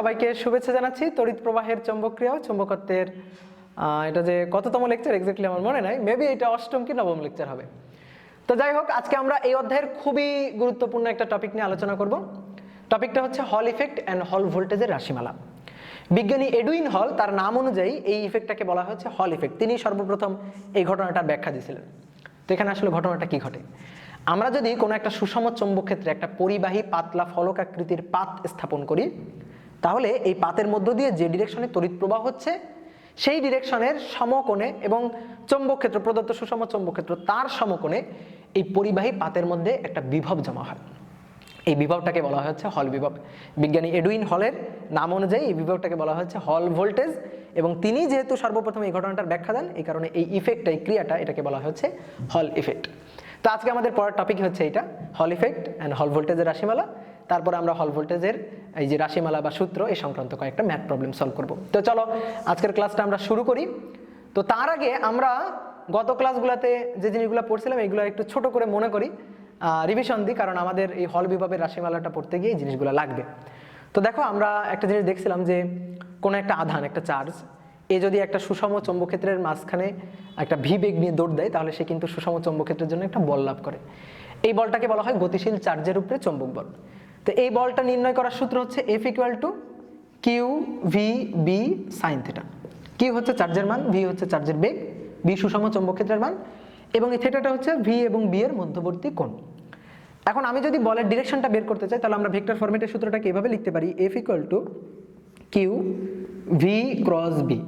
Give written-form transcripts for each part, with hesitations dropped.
সবাইকে শুভেচ্ছা জানাচ্ছি তড়িৎ প্রবাহের চৌম্বকীয় চুম্বকত্বের এটা যে কততম লেকচার এক্স্যাক্টলি আমার মনে নাই, মেবি এটা অষ্টম কি নবম লেকচার হবে। তো যাই হোক, আজকে আমরা এই অধ্যায়ের খুবই গুরুত্বপূর্ণ একটা টপিক নিয়ে আলোচনা করব। টপিকটা হচ্ছে হল ইফেক্ট অ্যান্ড হল ভোল্টেজের রাশিমালা। বিজ্ঞানী এডুইন হল তার নাম অনুযায়ী এই ইফেক্টটাকে বলা হচ্ছে হল ইফেক্ট। তিনি সর্বপ্রথম এই ঘটনাটার ব্যাখ্যা দিয়েছিলেন। তো এখানে আসলে ঘটনাটা কি ঘটে, আমরা যদি কোনো একটা সুষম চৌম্বক ক্ষেত্রে একটা পরিবাহী পাতলা ফলক আকৃতির পাত স্থাপন করি, তাহলে এই পাতের মধ্য দিয়ে যে ডিরেকশনে তড়িৎ প্রবাহ হচ্ছে সেই ডিরেকশনের সমকোণে এবং চৌম্বক ক্ষেত্র প্রদত্ত সুষম চৌম্বক ক্ষেত্র তার সমকোণে এই পরিবাহী পাতের মধ্যে একটা বিভব জমা হয়। এই বিভবটাকে বলা হচ্ছে হল বিভব। বিজ্ঞানী এডুইন হলের নাম অনুযায়ী এই বিভবটাকে বলা হচ্ছে হল ভোল্টেজ, এবং তিনি যেহেতু সর্বপ্রথম এই ঘটনাটার ব্যাখ্যা দেন, এই কারণে এই ইফেক্টটা, এই ক্রিয়াটা, এটাকে বলা হচ্ছে হল ইফেক্ট। তো আজকে আমাদের পড়ার টপিক হচ্ছে এটা, হল ইফেক্ট অ্যান্ড হল ভোল্টেজের রাশিমালা। তারপরে আমরা হল ভোল্টেজের এই যে রাশিমালা বা সূত্র, এই সংক্রান্ত কয়েকটা ম্যাথ প্রবলেম সলভ করব। তো চলো আজকের ক্লাসটা আমরা শুরু করি। তো তার আগে আমরা গত ক্লাসগুলোতে যে জিনিসগুলো পড়ছিলাম এগুলো একটু ছোট করে মনে করি, রিভিশন দিই, কারণ আমাদের এই হল বিভবের রাশিমালাটা পড়তে গিয়ে এই জিনিসগুলো লাগবে। তো দেখো, আমরা একটা জিনিস দেখছিলাম যে কোনো একটা আধান, একটা চার্জ, এ যদি একটা সুষম চৌম্বক ক্ষেত্রের মাঝখানে একটা ভি বেগ নিয়ে দৌড় দেয়, তাহলে সে কিন্তু সুষম চৌম্বক ক্ষেত্রের জন্য একটা বল লাভ করে। এই বলটাকে বলা হয় গতিশীল চার্জের উপরে চৌম্বক বল। তো এই বলটা নির্ণয় করার সূত্র হচ্ছে F = Q V B sine theta. Q হচ্ছে চার্জের মান, ভি হচ্ছে চার্জের বেগ, বি সুষম চৌম্বক ক্ষেত্রের মান, এবং এই থিটাটা হচ্ছে ভি এবং বি এর মধ্যবর্তী কোণ। এখন আমি যদি বলের ডিরেকশনটা বের করতে চাই, তাহলে আমরা ভেক্টর ফরম্যাটের সূত্রটাকে এভাবে লিখতে পারি, F = Q V cross B.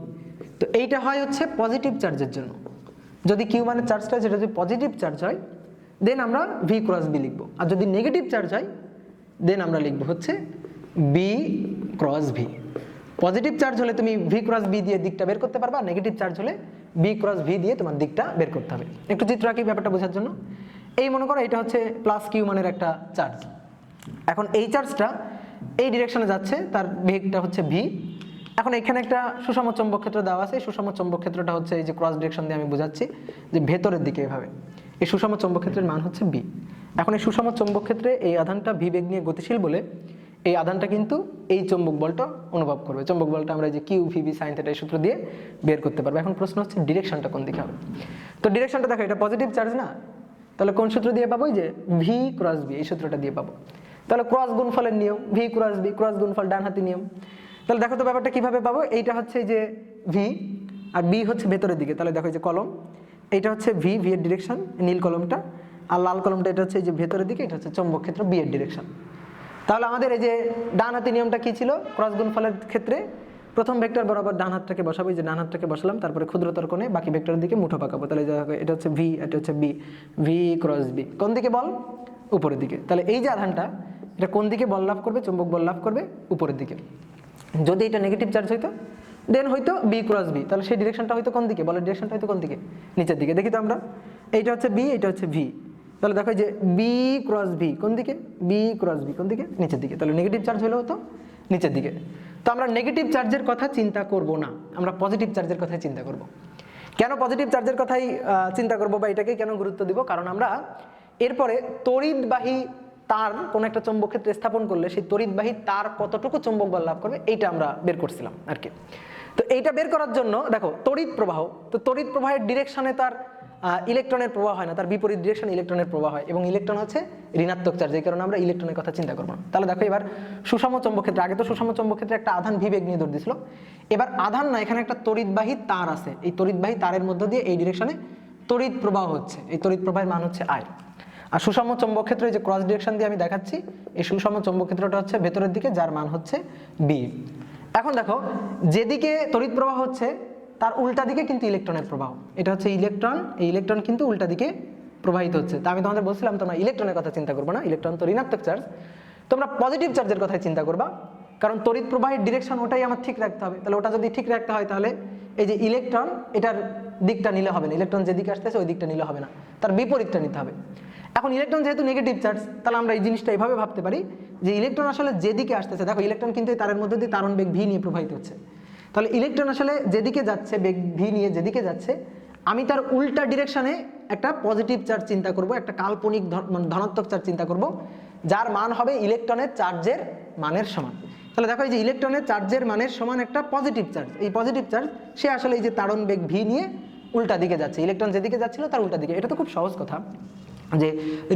তো এইটা হয় হচ্ছে পজিটিভ চার্জের জন্য। যদি কিউ মানে চার্জটা, যেটা যদি পজিটিভ চার্জ হয়, দেন আমরা ভি ক্রস বি লিখবো। আর যদি নেগেটিভ চার্জ হয়, দেন আমরা লিখবো হচ্ছে B cross V. Positive charge হলে তুমি ভি ক্রস বি দিয়ে দিকটা বের করতে পারবা, নেগেটিভ চার্জ হলে বি ক্রস ভি দিয়ে তোমার দিকটা বের করতে হবে। একটু চিত্র আঁকি ব্যাপারটা বোঝার জন্য। এই মনে করো এটা হচ্ছে প্লাস কিউ মানের একটা চার্জ। এখন এই চার্জটা এই ডিরেকশনে যাচ্ছে, তার বেগটা হচ্ছে ভি। এখন এখানে একটা সুষম চৌম্বক ক্ষেত্র দেওয়া আছে। এই সুষম চৌম্বক ক্ষেত্রটা হচ্ছে এই যে ক্রস ডিরেকশন দিয়ে আমি বোঝাচ্ছি যে ভেতরের দিকে এভাবে। এই সুষম চৌম্বক ক্ষেত্রের মান হচ্ছে বি। এখন এই সুষম চৌম্বক ক্ষেত্রে এই আধানটা ভি বেগ নিয়ে গতিশীল বলে এই আধানটা কিন্তু এই চৌম্বক বলটা অনুভব করবে। চৌম্বক বলটা আমরা যে Q V B sine theta এই সূত্র দিয়ে বের করতে পারবো। এখন প্রশ্ন হচ্ছে ডিরেকশনটা কোন দিকে হবে। তো ডিরেকশনটা দেখো, এটা পজিটিভ চার্জ না, তাহলে কোন সূত্র দিয়ে পাবো? যে ভি ক্রস বি, এই সূত্রটা দিয়ে পাবো। তাহলে ক্রস গুণফলের নিয়ম, ভি ক্রস বি, ক্রস গুণফল ডান হাতি নিয়ম। তাহলে দেখো তো ব্যাপারটা কিভাবে পাবো। এইটা হচ্ছে যে ভি আর বি হচ্ছে ভেতরের দিকে। তাহলে দেখো এই যে কলম, এইটা হচ্ছে ভি, ভি এর ডিরেকশন, নীল কলমটা, আর লাল কলমটা এটা হচ্ছে এই যে ভেতরের দিকে, এটা হচ্ছে চৌম্বক ক্ষেত্র বি এর ডিরেকশন। তাহলে আমাদের এই যে ডান হাতি নিয়মটা কি ছিল? ক্রস গুণফলের ক্ষেত্রে প্রথম ভেক্টর বরাবর ডান হাতটাকে বসাবো, এই যে ডান হাতটাকে বসালাম, তারপরে ক্ষুদ্রতর কোণে বাকি ভেক্টরের দিকে মুঠো পাকাবো। তাহলে এটা হচ্ছে ভি, এটা হচ্ছে বি, ভি ক্রস বি। কোন দিকে বল? উপরের দিকে। তাহলে এই যে আধানটা, এটা কোন দিকে বল লাভ করবে? চৌম্বক বল লাভ করবে উপরের দিকে। যদি এটা নেগেটিভ চার্জ হইতো, দেন হয়তো বি ক্রস বি, তাহলে সেই ডিরেকশনটা হয়তো কোন দিকে? বলের ডিরেকশনটা হয়তো কোন দিকে? নিচের দিকে। দেখি তো আমরা, এইটা হচ্ছে বি, এটা হচ্ছে ভি। তাহলে দেখো যে বি ক্রস ভি কোন দিকে? বি ক্রস বি কোন দিকে? নিচের দিকে। তাহলে নেগেটিভ চার্জ হলেও তো নিচের দিকে। তো আমরা নেগেটিভ চার্জের কথা চিন্তা করব না, আমরা পজিটিভ চার্জের কথাই চিন্তা করব। কেন পজিটিভ চার্জের কথাই চিন্তা করব বা এটাকেই কেন গুরুত্ব দিব? কারণ আমরা এরপরে তড়িৎবাহী তার কোন একটা চৌম্বক ক্ষেত্রে স্থাপন করলে সেই তড়িৎবাহী তার কতটুকু চৌম্বক বল লাভ করবে, এইটা আমরা বের করছিলাম আর কি। তো এইটা বের করার জন্য দেখো তড়িৎ প্রবাহ, তো তড়িৎ প্রবাহের ডিরেকশনে তার ইলেকট্রনের প্রবাহ হয় না, তার বিপরীত ডিরেকশনে ইলেকট্রনের প্রবাহ হয়, এবং ইলেকট্রন হচ্ছে ঋণাত্মক চার্জ, এই কারণে আমরা ইলেকট্রনের কথা চিন্তা করবো না। তাহলে দেখো এবার সুষম চৌম্বক ক্ষেত্রে, আগে তো সুষম চৌম্বক ক্ষেত্রে একটা আধান ভি বেগ নিয়ে দৌড় দিছিল, এবার আধান না, এখানে একটা তড়িৎবাহী তার আছে। এই তড়িৎবাহী তারের মধ্য দিয়ে এই ডিরেকশনে তড়িৎ প্রবাহ হচ্ছে, এই তড়িৎ প্রবাহের মান হচ্ছে আই। আর সুষম চৌম্বক ক্ষেত্রে যে ক্রস ডিরেকশন দিয়ে আমি দেখাচ্ছি, এই সুষম চৌম্বক ক্ষেত্রটা হচ্ছে ভেতরের দিকে, যার মান হচ্ছে বি। এখন দেখো, যেদিকে তড়িৎ প্রবাহ হচ্ছে তার উল্টা দিকে কিন্তু ইলেকট্রনের প্রবাহ, এটা হচ্ছে ইলেকট্রন, এই ইলেকট্রন কিন্তু উল্টা দিকে প্রবাহিত হচ্ছে। তা আমি তোমাদের বলছিলাম তোমরা ইলেকট্রনের কথা চিন্তা করবো না, ইলেকট্রন তো ঋণাত্মক চার্জ, তোমরা পজিটিভ চার্জের কথাই চিন্তা করবা, কারণ তড়িৎ প্রবাহের ডিরেকশন ওটাই আমার ঠিক রাখতে হবে। তাহলে ওটা যদি ঠিক রাখতে হয়, তাহলে এই যে ইলেকট্রন, এটার দিকটা নিলে হবে না, ইলেকট্রন যেদিকে আসতেছে ওই দিকটা নিলে হবে না, তার বিপরীতটা নিতে হবে। এখন ইলেকট্রন যেহেতু নেগেটিভ চার্জ, তাহলে আমরা এই জিনিসটা এইভাবে ভাবতে পারি যে ইলেকট্রন আসলে যেদিকে আসতেছে, দেখো ইলেকট্রন কিন্তু এই তারের মধ্যে দিয়ে তারণ বেগ ভি নিয়ে প্রবাহিত হচ্ছে, তাহলে ইলেকট্রন আসলে যেদিকে যাচ্ছে, বেগ ভি নিয়ে যেদিকে যাচ্ছে, আমি তার উল্টা ডিরেকশনে একটা পজিটিভ চার্জ চিন্তা করব, একটা কাল্পনিক ধনাত্মক চার্জ চিন্তা করব, যার মান হবে ইলেকট্রনের চার্জের মানের সমান। তাহলে দেখো এই যে ইলেকট্রনের চার্জের মানের সমান একটা পজিটিভ চার্জ, এই পজিটিভ চার্জ সে আসলে এই যে তাড়ন বেগ ভি নিয়ে উল্টা দিকে যাচ্ছে, ইলেকট্রন যেদিকে যাচ্ছিল তার উল্টা দিকে। এটা তো খুব সহজ কথা যে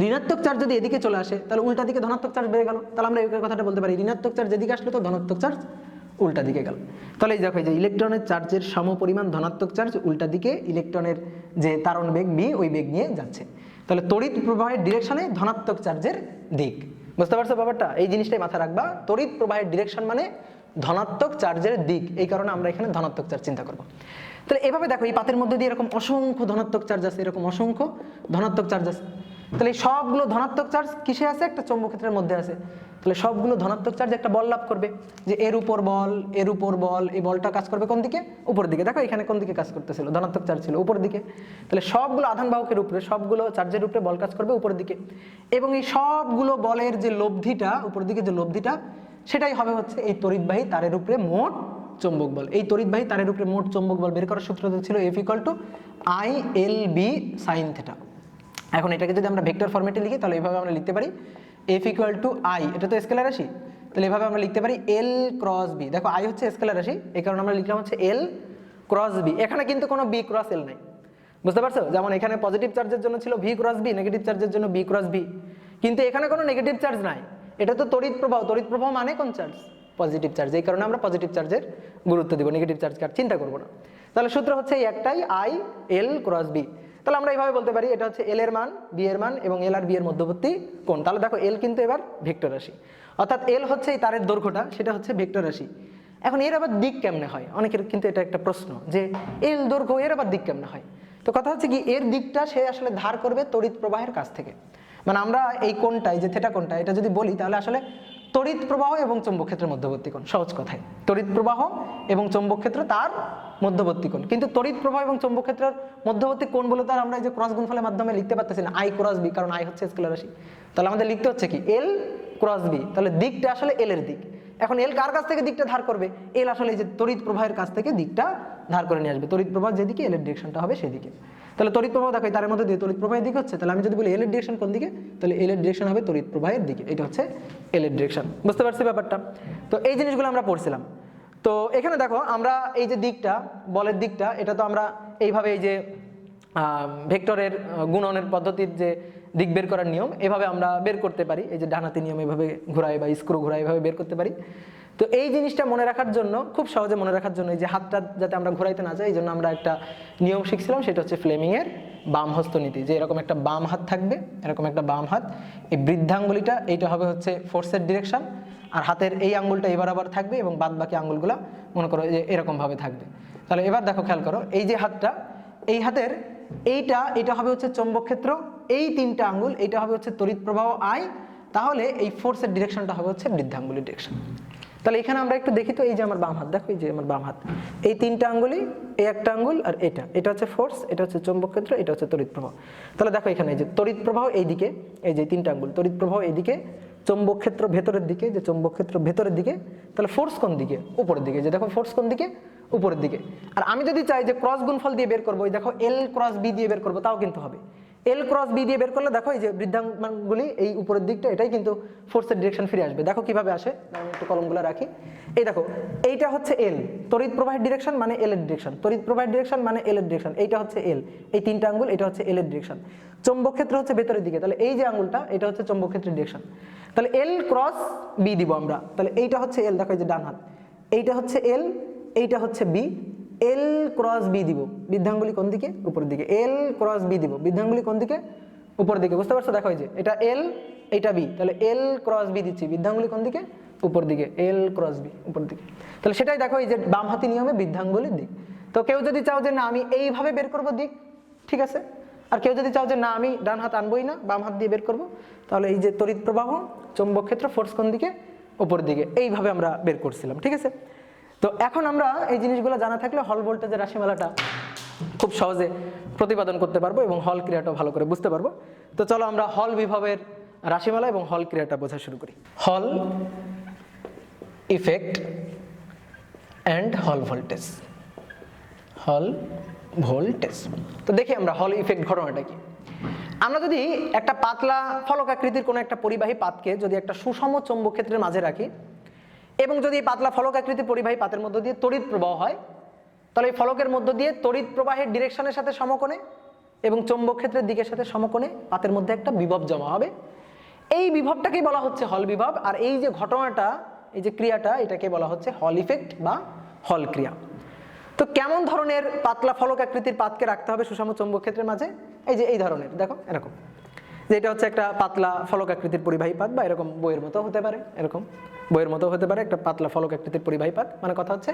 ঋণাত্মক চার্জ যদি এদিকে চলে আসে তাহলে উল্টা দিকে ধনাত্মক চার্জ বেড়ে গেল, তাহলে আমরা এই কথাটা বলতে পারি ঋণাত্মক চার্জ যেদিকে আসলো তো ধনাত্মক চার্জ উল্টা দিকে গেল। তাহলে এই দেখো এই যে ইলেকট্রনের চার্জের সমপরিমাণ ধনাত্মক চার্জ উল্টা দিকে ইলেকট্রনের যে তাড়ন বেগ ভি ওই বেগ নিয়ে যাচ্ছে, তাহলে তড়িৎ প্রবাহের ডিরেকশনে ধনাত্মক চার্জের দিক। বুঝতে পারছো ব্যাপারটা? এই জিনিসটাই মাথায় রাখবা, তড়িৎ প্রবাহের ডিরেকশন মানে ধনাত্মক চার্জের দিক, এই কারণে আমরা এখানে ধনাত্মক চার্জ চিন্তা করব। তাহলে এভাবে দেখো এই পাতের মধ্যে দিয়ে এরকম অসংখ্য ধনাত্মক চার্জ আছে, এরকম অসংখ্য ধনাত্মক চার্জ আছে। তাহলে এই সবগুলো ধনাত্মক চার্জ কিসে আছে? একটা চৌম্বক ক্ষেত্রের মধ্যে আছে। তাহলে সবগুলো ধনাত্মক চার্জ একটা বল লাভ করবে, যে এর উপর বল, এর উপর বল, এই বলটা কাজ করবে কোন দিকে? উপর দিকে। দেখো এখানে কোন দিকে কাজ করতেছিল? ধনাত্মক চার্জ ছিল উপর দিকে। তাহলে সবগুলো আধান বাহকের উপরে, সবগুলো চার্জের উপরে বল কাজ করবে উপর দিকে, এবং এই সবগুলো বলের যে লব্ধিটা উপর দিকে যে লব্ধিটা সেটাই হবে হচ্ছে এই তড়িৎবাহী তারের উপরে মোট চৌম্বক বল। এই তড়িৎবাহী তারের উপরে মোট চৌম্বক বল বের করার সূত্র ছিল F = ILB sin θ। এখন এটাকে যদি আমরা ভেক্টর ফরম্যাটে লিখি তাহলে এইভাবে আমরা লিখতে পারি F = I, এটা তো স্কেলার রাশি, তাহলে এইভাবে আমরা লিখতে পারি L × B। দেখো I হচ্ছে স্কেলার রাশি, এই কারণে আমরা লিখলাম হচ্ছে L × B। এখানে কিন্তু কোনো B × L নাই, বুঝতে পারছো? যেমন এখানে পজিটিভ চার্জের জন্য ছিল V × B, নেগেটিভ চার্জের জন্য B × B, কিন্তু এখানে কোনো নেগেটিভ চার্জ নাই। এটা তো তড়িৎ প্রবাহ, তড়িৎ প্রবাহ মানে কোন চার্জ? Positive charge. এই কারণে আমরা পজিটিভ চার্জের গুরুত্ব দিব, নেগেটিভ চার্জকে আর চিন্তা করবো না। তাহলে সূত্র হচ্ছে এই একটাই, I L × B। তাহলে আমরা এইভাবে বলতে পারি এটা হচ্ছে L এর মান, B এর মান এবং L আর B এর মধ্যবর্তী কোণ। তাহলে দেখো L কিন্তু এবার ভেক্টর রাশি, অর্থাৎ L হচ্ছে এই তারের দৈর্ঘ্যটা, সেটা হচ্ছে ভেক্টর রাশি। এখন এর আবার দিক কেমনে হয়? অনেকের কিন্তু এটা একটা প্রশ্ন যে L দৈর্ঘ্য, এর আবার দিক কেমনে হয়? তো কথা হচ্ছে কি, এর দিকটা সে আসলে ধার করবে তড়িৎ প্রবাহের কাছ থেকে। মানে আমরা এই কোণটাই, যে থেটা কোণটা, এটা যদি বলি তাহলে আসলে তড়িৎ প্রবাহ এবং চৌম্বক ক্ষেত্রের মধ্যবর্তী কোণ, সহজ কথায় তড়িৎ প্রবাহ এবং চৌম্বক ক্ষেত্র তার মধ্যবর্তী কোণ। কিন্তু তড়িৎ প্রবাহ এবং চৌম্বক ক্ষেত্রের মধ্যবর্তী কোণ বলে তার আমরা এই যে ক্রস গুণফলের মাধ্যমে লিখতে পারতেছি না I × B, কারণ I হচ্ছে স্কেলার রাশি। তাহলে আমাদের লিখতে হচ্ছে কি L × B। তাহলে দিকটা আসলে L এর দিক। এখন L কার কাছ থেকে দিকটা ধার করবে? L আসলে এই যে তড়িৎ প্রবাহের কাছ থেকে দিকটা ধার করে নিয়ে আসবে। তড়িৎ প্রবাহ যেদিকে, L এর ডিরেকশনটা হবে সেদিকে। তাহলে তড়িৎ প্রবাহ দেখো তার মধ্যে দিয়ে তড়িৎ প্রবাহের দিক হচ্ছে, তাহলে আমি যদি বলি L এর ডিরেকশন কোন দিকে, তাহলে L এর ডিরেকশন হবে তড়িৎ প্রবাহের দিকে। এটা হচ্ছে L এর ডিরেকশন। বুঝতে পারছি ব্যাপারটা? তো এই জিনিসগুলো আমরা পড়ছিলাম। তো এখানে দেখো আমরা এই যে দিকটা, বলের দিকটা, এটা তো আমরা এইভাবে এই যে ভেক্টরের গুণনের পদ্ধতির যে দিক বের করার নিয়ম, এভাবে আমরা বের করতে পারি। এই যে ডানহাতি নিয়ম এভাবে ঘোরায় বা স্ক্রু ঘোরায়, এভাবে বের করতে পারি। তো এই জিনিসটা মনে রাখার জন্য, খুব সহজে মনে রাখার জন্য, এই যে হাতটা যাতে আমরা ঘোরাইতে না যাই, এই জন্য আমরা একটা নিয়ম শিখছিলাম, সেটা হচ্ছে ফ্লেমিংয়ের বাম হস্ত নীতি। যে এরকম একটা বাম হাত থাকবে, এরকম একটা বাম হাত, এই বৃদ্ধাঙ্গুলিটা এইটা হবে হচ্ছে ফোর্সের ডিরেকশন, আর হাতের এই আঙ্গুলটা এবার আবার থাকবে এবং বাদ বাকি আঙ্গুলগুলো মনে করো যে এরকম ভাবে থাকবে। তাহলে এবার দেখো খেয়াল করো, এই যে হাতটা, এই হাতের এটা হবে হচ্ছে চৌম্বক ক্ষেত্র, এই তিনটা আঙ্গুল এটা হবে হচ্ছে তড়িৎ প্রবাহ I, তাহলে এই ফোর্সের ডিরেকশনটা হবে হচ্ছে বৃদ্ধাঙ্গুলির ডিরেকশন। তাহলে এখানে আমরা একটু দেখি তো, এই যে আমার বাম হাত, দেখো এই যে আমার বাম হাত, এই তিনটা আঙ্গুলি, এই একটা আঙ্গুল আর এটা হচ্ছে ফোর্স, এটা হচ্ছে চৌম্বক ক্ষেত্র, এটা হচ্ছে তড়িৎ প্রবাহ। তাহলে দেখো এখানে এই যে তড়িৎ প্রবাহ এইদিকে, এই যে তিনটা আঙ্গুল, তড়িৎ প্রবাহ এইদিকে, চৌম্বক ক্ষেত্র ভেতরের দিকে, যে চৌম্বক ক্ষেত্র ভেতরের দিকে, তাহলে ফোর্স কোন দিকে? উপরের দিকে। যে দেখো ফোর্স কোন দিকে? উপরের দিকে। আর আমি যদি চাই যে ক্রস গুণফল দিয়ে বের করবো, দেখো L × B দিয়ে বের করবো, তাও কিন্তু হবে। L × B দিয়ে বের করলে দেখো এই যে বৃদ্ধাঙ্গুলি এই উপরের দিকটা, এটাই কিন্তু ফোর্সের ডিরেকশন ফিরে আসবে। দেখো কিভাবে আসে, আমি একটু কলমগুলো রাখি। এই দেখো এইটা হচ্ছে L, তড়িৎ প্রবাহের ডিরেকশন মানে L এর ডিরেকশন, তড়িৎ প্রবাহের ডিরেকশন মানে L এর ডিরেকশন, এইটা হচ্ছে L, এই তিনটা আঙ্গুল, এটা হচ্ছে L এর ডিরেকশন। চৌম্বক ক্ষেত্র হচ্ছে ভেতরের দিকে, তাহলে এই যে আঙ্গুলটা, এটা হচ্ছে চৌম্বক ক্ষেত্রের ডিরেকশন। তাহলে L × B দিব আমরা, তাহলে এইটা হচ্ছে L, দেখো এই যে ডান হাত, এইটা হচ্ছে L, এইটা হচ্ছে B, L × B দিব, বৃদ্ধাঙ্গুলি কোন দিকে? উপরের দিকে। L × B দিব, বৃদ্ধাঙ্গুলি কোন দিকে? উপরের দিকে। বুঝতে পারছো? দেখো এই যে এটা L, এটা B, তাহলে L × B দিচ্ছি, বৃদ্ধাঙ্গুলি কোন দিকে? উপর দিকে। L × B উপর দিকে। তাহলে সেটাই দেখো এই যে বাম হাতি নিয়মে বৃদ্ধাঙ্গুলির দিক। তো কেউ যদি চাও যে না আমি এইভাবে বের করব দিক, ঠিক আছে, আর কেউ যদি চাও যে না আমি ডান হাত আনবই না, বাম হাত দিয়ে বের করব, তাহলে এই যে তড়িৎ প্রবাহ, চৌম্বক ক্ষেত্র, ফোর্স কোন দিকে? উপর দিকে, এইভাবে আমরা বের করছিলাম, ঠিক আছে। তো এখন আমরা এই জিনিসগুলো জানা থাকলে হল ভোল্টেজের রাশিমালাটা খুব সহজে প্রতিপাদন করতে পারবো এবং হল ক্রিয়াটাও ভালো করে বুঝতে পারবো। তো চলো আমরা হল বিভবের রাশিমালা এবং হল ক্রিয়াটা বোঝা শুরু করি। হল ইফেক্ট অ্যান্ড হল ভোল্টেজ। হল ভোল্টেজ, তো দেখি আমরা হল ইফেক্ট ঘটনাটা কি। আমরা যদি একটা পাতলা ফলকাকৃতির কোনো একটা পরিবাহী পাতকে যদি একটা সুষম চৌম্বক ক্ষেত্রের মাঝে রাখি এবং যদি এই পাতলা ফলক আকৃতির পরিবাহী পাতের মধ্য দিয়ে তড়িৎ প্রবাহ হয়, তাহলে এই ফলকের মধ্য দিয়ে তড়িৎ প্রবাহের ডিরেকশনের সাথে সমকোণে এবং চৌম্বক ক্ষেত্রের দিকের সাথে সমকোণে পাতের মধ্যে একটা বিভব জমা হবে। এই বিভবটাকেই বলা হচ্ছে হল বিভব। আর এই যে ঘটনাটা, এই যে ক্রিয়াটা, এটাকে বলা হচ্ছে হল ইফেক্ট বা হল ক্রিয়া। তো কেমন ধরনের পাতলা ফলক আকৃতির পাতকে রাখতে হবে সুষম চৌম্বক ক্ষেত্রের মাঝে? এই যে এই ধরনের, দেখো এরকম, যে এটা হচ্ছে একটা পাতলা ফলক আকৃতির পরিবাহী পাত, বা এরকম বইয়ের মতো হতে পারে, এরকম বইয়ের মতো হতে পারে একটা পাতলা ফলক আকৃতির পরিবাহী পাত। মানে কথা হচ্ছে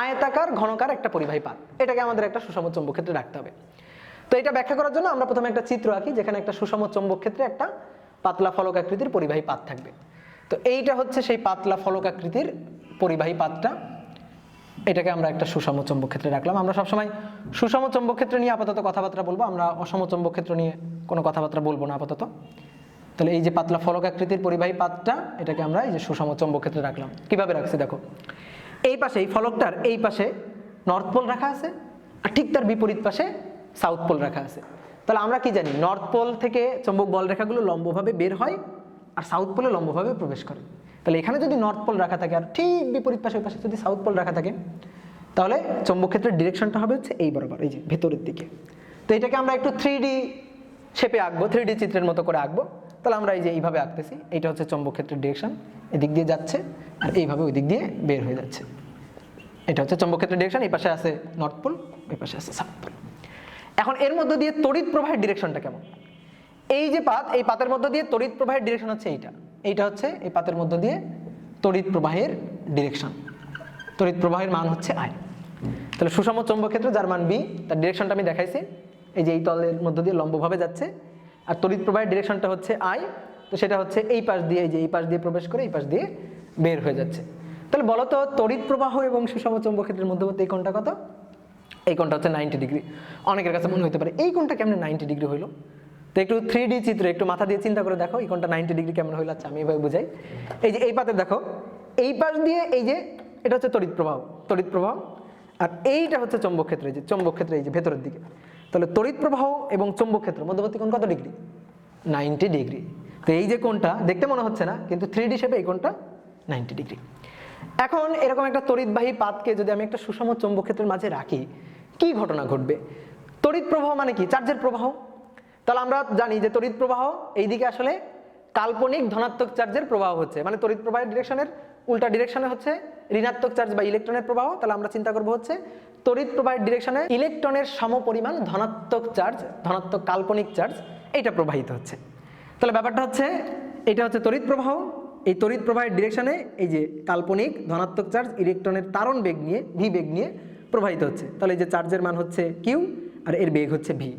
আয়তাকার ঘনকার একটা পরিবাহী পাত, এটাকে আমাদের একটা সুষম চৌম্বক ক্ষেত্রে রাখতে হবে। তো এটা ব্যাখ্যা করার জন্য আমরা প্রথমে একটা চিত্র আঁকি, যেখানে একটা সুষম চৌম্বক ক্ষেত্রে একটা পাতলা ফলক আকৃতির পরিবাহী পাত থাকবে। তো এইটা হচ্ছে সেই পাতলা ফলক আকৃতির পরিবাহী পাতটা, এটাকে আমরা একটা সুষম চৌম্বক ক্ষেত্রে রাখলাম। আমরা সবসময় সুষম চৌম্বক ক্ষেত্র নিয়ে আপাতত কথাবার্তা বলবো, আমরা অসম চৌম্বক ক্ষেত্র নিয়ে কোনো কথাবার্তা বলবো না আপাতত। তাহলে এই যে পাতলা ফলক আকৃতির পরিবাহী পাতটা, এটাকে আমরা এই যে সুষম চৌম্বক ক্ষেত্রে রাখলাম। কিভাবে রাখছি দেখো, এই পাশে এই ফলকটার এই পাশে নর্থ পোল রাখা আছে, আর ঠিক তার বিপরীত পাশে সাউথ পোল রাখা আছে। তাহলে আমরা কি জানি, নর্থ পোল থেকে চৌম্বক বল রেখাগুলো লম্বভাবে বের হয় আর সাউথ পোলে লম্বভাবে প্রবেশ করে। তাহলে এখানে যদি নর্থ পোল রাখা থাকে আর ঠিক বিপরীত পাশে ওই পাশে যদি সাউথ পোল রাখা থাকে, তাহলে চৌম্বক ক্ষেত্রের ডিরেকশনটা হবে হচ্ছে এই বরাবর, এই যে ভেতরের দিকে। তো এটাকে আমরা একটু 3D শেপে আঁকবো, 3D চিত্রের মতো করে আঁকবো। তাহলে আমরা এই যে এইভাবে আঁকতেছি, এইটা হচ্ছে চৌম্বক ক্ষেত্রের ডিরেকশন, এদিক দিয়ে যাচ্ছে আর এইভাবে ওই দিক দিয়ে বের হয়ে যাচ্ছে। এটা হচ্ছে চৌম্বক ক্ষেত্রের ডিরেকশন, এই পাশে আছে নর্থ পোল, এই পাশে আছে সাউথ পোল। এখন এর মধ্য দিয়ে তড়িৎ প্রবাহের ডিরেকশনটা কেমন? এই যে পাত, এই পাতের মধ্য দিয়ে তড়িৎ প্রবাহের ডিরেকশন হচ্ছে এইটা হচ্ছে এই পাতের মধ্য দিয়ে তড়িৎ প্রবাহের ডিরেকশন। তড়িৎ প্রবাহের মান হচ্ছে I। তাহলে সুষম চৌম্বক ক্ষেত্র যার মান B, তার ডিরেকশনটা আমি দেখাইছি, এই যে এই তলের মধ্য দিয়ে লম্বভাবে যাচ্ছে, আর তড়িৎ প্রবাহের ডিরেকশনটা হচ্ছে I। তো সেটা হচ্ছে এই পাশ দিয়ে, এই যে এই পাশ দিয়ে প্রবেশ করে এই পাশ দিয়ে বের হয়ে যাচ্ছে। তাহলে বলো তো, তড়িৎ প্রবাহ এবং সুষম চৌম্বক ক্ষেত্রের মধ্যবর্তী এই কোণটা কত? এই কোণটা হচ্ছে 90 ডিগ্রি। অনেকের কাছে মনে হতে পারে এই কোণটা কেমন 90 ডিগ্রি হইলো? তো একটু 3D চিত্রে একটু মাথা দিয়ে চিন্তা করে দেখো, এই কোণটা 90 ডিগ্রি কেমন হইলো। আচ্ছা আমি এভাবে বুঝাই। এই যে এই পাতে দেখো, এই পাশ দিয়ে এই যে এটা হচ্ছে তড়িৎ প্রবাহ, আর এইটা হচ্ছে চৌম্বক ক্ষেত্র, এই যে চৌম্বক ক্ষেত্র এই যে ভেতরের দিকে। তাহলে তড়িৎ প্রবাহ এবং চৌম্বক ক্ষেত্র মধ্যবর্তী কোণ কত ডিগ্রি? 90 ডিগ্রি। তো এই যে কোণটা দেখতে মনে হচ্ছে না, কিন্তু 3D শেপে এই কোণটা 90 ডিগ্রি। এখন এরকম একটা তড়িৎবাহী পাতকে যদি আমি একটা সুষম চৌম্বক ক্ষেত্রের মাঝে রাখি, কি ঘটনা ঘটবে? তড়িৎ প্রবাহ মানে কি? চার্জের প্রবাহ। তাহলে আমরা জানি যে তড়িৎ প্রবাহ এইদিকে আসলে কাল্পনিক ধনাত্মক চার্জের প্রবাহ হচ্ছে, মানে তড়িৎ প্রবাহের ডিরেকশনের উল্টা ডিরেকশনে হচ্ছে ঋণাত্মক চার্জ বা ইলেকট্রনের প্রবাহ। তাহলে আমরা চিন্তা করবো হচ্ছে তড়িৎ প্রবাহের ডিরেকশনে ইলেকট্রনের সমপরিমাণ ধনাত্মক চার্জ, ধনাত্মক কাল্পনিক চার্জ, এইটা প্রবাহিত হচ্ছে। তাহলে ব্যাপারটা হচ্ছে এটা হচ্ছে তড়িৎ প্রবাহ, এই তড়িৎ প্রবাহের ডিরেকশনে এই যে কাল্পনিক ধনাত্মক চার্জ ইলেকট্রনের তারণ বেগ নিয়ে, ভি বেগ নিয়ে প্রবাহিত হচ্ছে। তাহলে এই যে চার্জের মান হচ্ছে কিউ আর এর বেগ হচ্ছে ভি।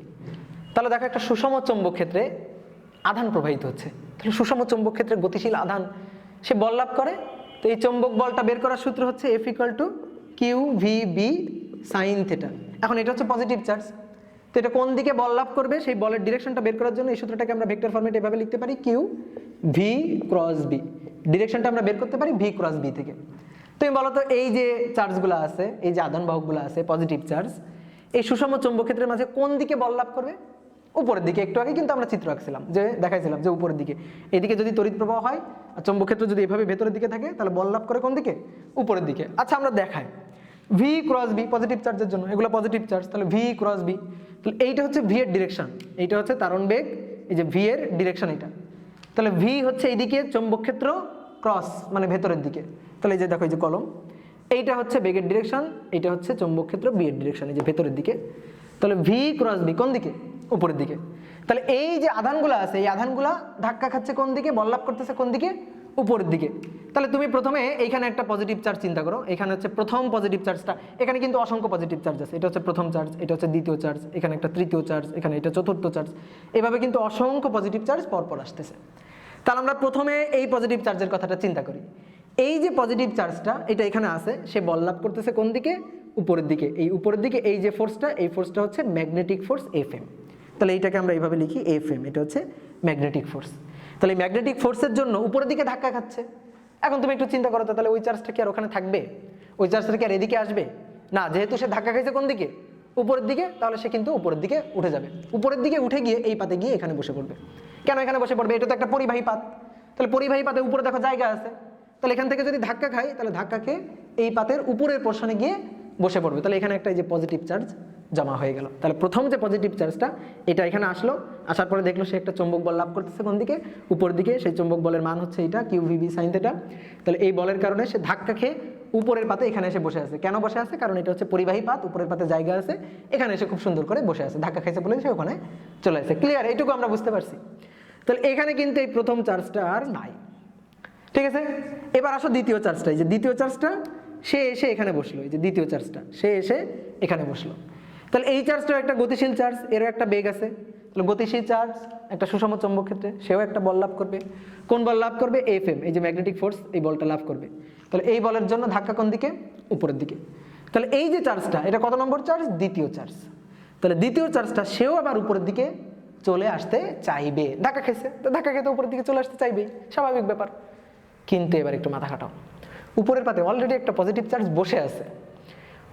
তাহলে দেখো একটা সুষম চৌম্বক ক্ষেত্রে আধান প্রবাহিত হচ্ছে। তাহলে সুষম চৌম্বক ক্ষেত্রে গতিশীল আধান সে বল লাভ করে। তো এই চৌম্বক বলটা বের করার সূত্র হচ্ছে F = Q V B sine theta. এখন এটা হচ্ছে পজিটিভ চার্জ, তো এটা কোন দিকে বল লাভ করবে সেই বলের ডিরেকশনটা বের করার জন্য এই সূত্রটাকে আমরা ভেক্টর ফরম্যাটে এভাবে লিখতে পারি, কিউ ভি ক্রস বি। ডিরেকশনটা আমরা বের করতে পারি ভি ক্রস বি থেকে। তুমি বলো তো, এই যে চার্জগুলো আছে, এই যে আধান বাহকগুলো আছে পজিটিভ চার্জ, এই সুষম চৌম্বক ক্ষেত্রের মাঝে কোন দিকে বল লাভ করবে? উপরের দিকে। একটু আগে কিন্তু আমরা চিত্র আঁকছিলাম, যে দেখাইছিলাম যে উপরের দিকে। এদিকে যদি তড়িৎ প্রবাহ হয় আর চৌম্বক ক্ষেত্র যদি এভাবে ভেতরের দিকে থাকে, তাহলে বল লাভ করে কোন দিকে? উপরের দিকে। আচ্ছা আমরা দেখাই, ভি ক্রস বি পজিটিভ চার্জের জন্য, এগুলো পজিটিভ চার্জ, তাহলে ভি ক্রস বি। তাহলে এইটা হচ্ছে ভি এর ডিরেকশন, এইটা হচ্ছে তারণ বেগ, এই যে ভি এর ডিরেকশন এটা। তাহলে ভি হচ্ছে এইদিকে চৌম্বক ক্ষেত্র ক্রস মানে ভেতরের দিকে। তাহলে এই যে দেখো, এই যে কলম, এইটা হচ্ছে বেগের ডিরেকশন, এইটা হচ্ছে চৌম্বক ক্ষেত্র বি এর ডিরেকশন, এই যে ভেতরের দিকে। তাহলে ভি ক্রস বি কোন দিকে? উপরের দিকে। তাহলে এই যে আধানগুলো আছে, এই আধানগুলো ধাক্কা খাচ্ছে কোন দিকে? বল লাভ করতেছে কোন দিকে? উপরের দিকে। তাহলে তুমি প্রথমে এইখানে একটা পজিটিভ চার্জ চিন্তা করো, এখানে হচ্ছে প্রথম পজিটিভ চার্জটা, এখানে কিন্তু অসংখ্য পজিটিভ চার্জ আছে, এটা হচ্ছে প্রথম চার্জ, এটা হচ্ছে দ্বিতীয় চার্জ, এখানে একটা তৃতীয় চার্জ, এখানে এটা চতুর্থ চার্জ, এভাবে কিন্তু অসংখ্য পজিটিভ চার্জ পরপর আসতেছে। তাহলে আমরা প্রথমে এই পজিটিভ চার্জের কথাটা চিন্তা করি। এই যে পজিটিভ চার্জটা এটা এখানে আছে, সে বল লাভ করতেছে কোন দিকে? উপরের দিকে। এই উপরের দিকে এই যে ফোর্সটা, এই ফোর্সটা হচ্ছে ম্যাগনেটিক ফোর্স Fm। তাহলে এইটাকে আমরা এইভাবে লিখি Fm, এটা হচ্ছে ম্যাগনেটিক ফোর্স। তাহলে এই ম্যাগনেটিক ফোর্সের জন্য উপরের দিকে ধাক্কা খাচ্ছে। এখন তুমি একটু চিন্তা করো তো, তাহলে ওই চার্জটা কি আর ওখানে থাকবে? ওই চার্জটা কি আর এদিকে আসবে না? যেহেতু সে ধাক্কা খাইছে কোন দিকে? উপরের দিকে, তাহলে সে কিন্তু উপরের দিকে উঠে যাবে। উপরের দিকে উঠে গিয়ে এই পাতে গিয়ে এখানে বসে পড়বে। কেন এখানে বসে পড়বে? এটা তো একটা পরিবাহী পাত। তাহলে পরিবাহী পাতে উপরে দেখো জায়গা আছে, তাহলে এখান থেকে যদি ধাক্কা খাই তাহলে ধাক্কা খেয়ে এই পাতের উপরের পোর্শনে গিয়ে বসে পড়বে, তাহলে এখানে একটা এই যে পজিটিভ চার্জ জমা হয়ে গেল। তাহলে প্রথম যে পজিটিভ চার্জটা এটা এখানে আসলো, আসার পরে দেখলো সে একটা চৌম্বক বল লাভ করতেছে কোন দিকে, উপর দিকে। সেই চৌম্বক বলের মান হচ্ছে এটা QVB sin θ। তাহলে এই বলের কারণে সে ধাক্কা খেয়ে উপরের পাতে এখানে এসে বসে আছে। কেন বসে আছে? কারণ এটা হচ্ছে পরিবাহী পাত, উপরের পাতে জায়গা আছে, এখানে এসে খুব সুন্দর করে বসে আছে, ধাক্কা খাইছে বলে সে ওখানে চলে আসে। ক্লিয়ার? এইটুকু আমরা বুঝতে পারছি। তাহলে এখানে কিন্তু এই প্রথম চার্জটা আর নাই, ঠিক আছে। এবার আসো দ্বিতীয় চার্জটা। এই যে দ্বিতীয় চার্জটা সে এসে এখানে বসলো, এই যে দ্বিতীয় চার্জটা সে এসে এখানে বসলো। তাহলে এই চার্জটাও একটা গতিশীল চার্জ, এরও একটা বেগ আছে। তাহলে গতিশীল চার্জ একটা সুষম চৌম্বক ক্ষেত্রে, সেও একটা বল লাভ করবে। কোন বল লাভ করবে? FM, এই যে ম্যাগনেটিক ফোর্স, এই বলটা লাভ করবে। তাহলে এই বলের জন্য ধাক্কা কোন দিকে? উপরের দিকে। তাহলে এই যে চার্জটা, এটা কত নম্বর চার্জ? দ্বিতীয় চার্জ। তাহলে দ্বিতীয় চার্জটা সেও আবার উপরের দিকে চলে আসতে চাইবে, ধাক্কা খেয়েছে তো ধাক্কা খেতে উপরের দিকে চলে আসতে চাইবেই, স্বাভাবিক ব্যাপার। কিন্তু এবার একটু মাথা খাটাও, উপরের পাতে অলরেডি একটা পজিটিভ চার্জ বসে আছে।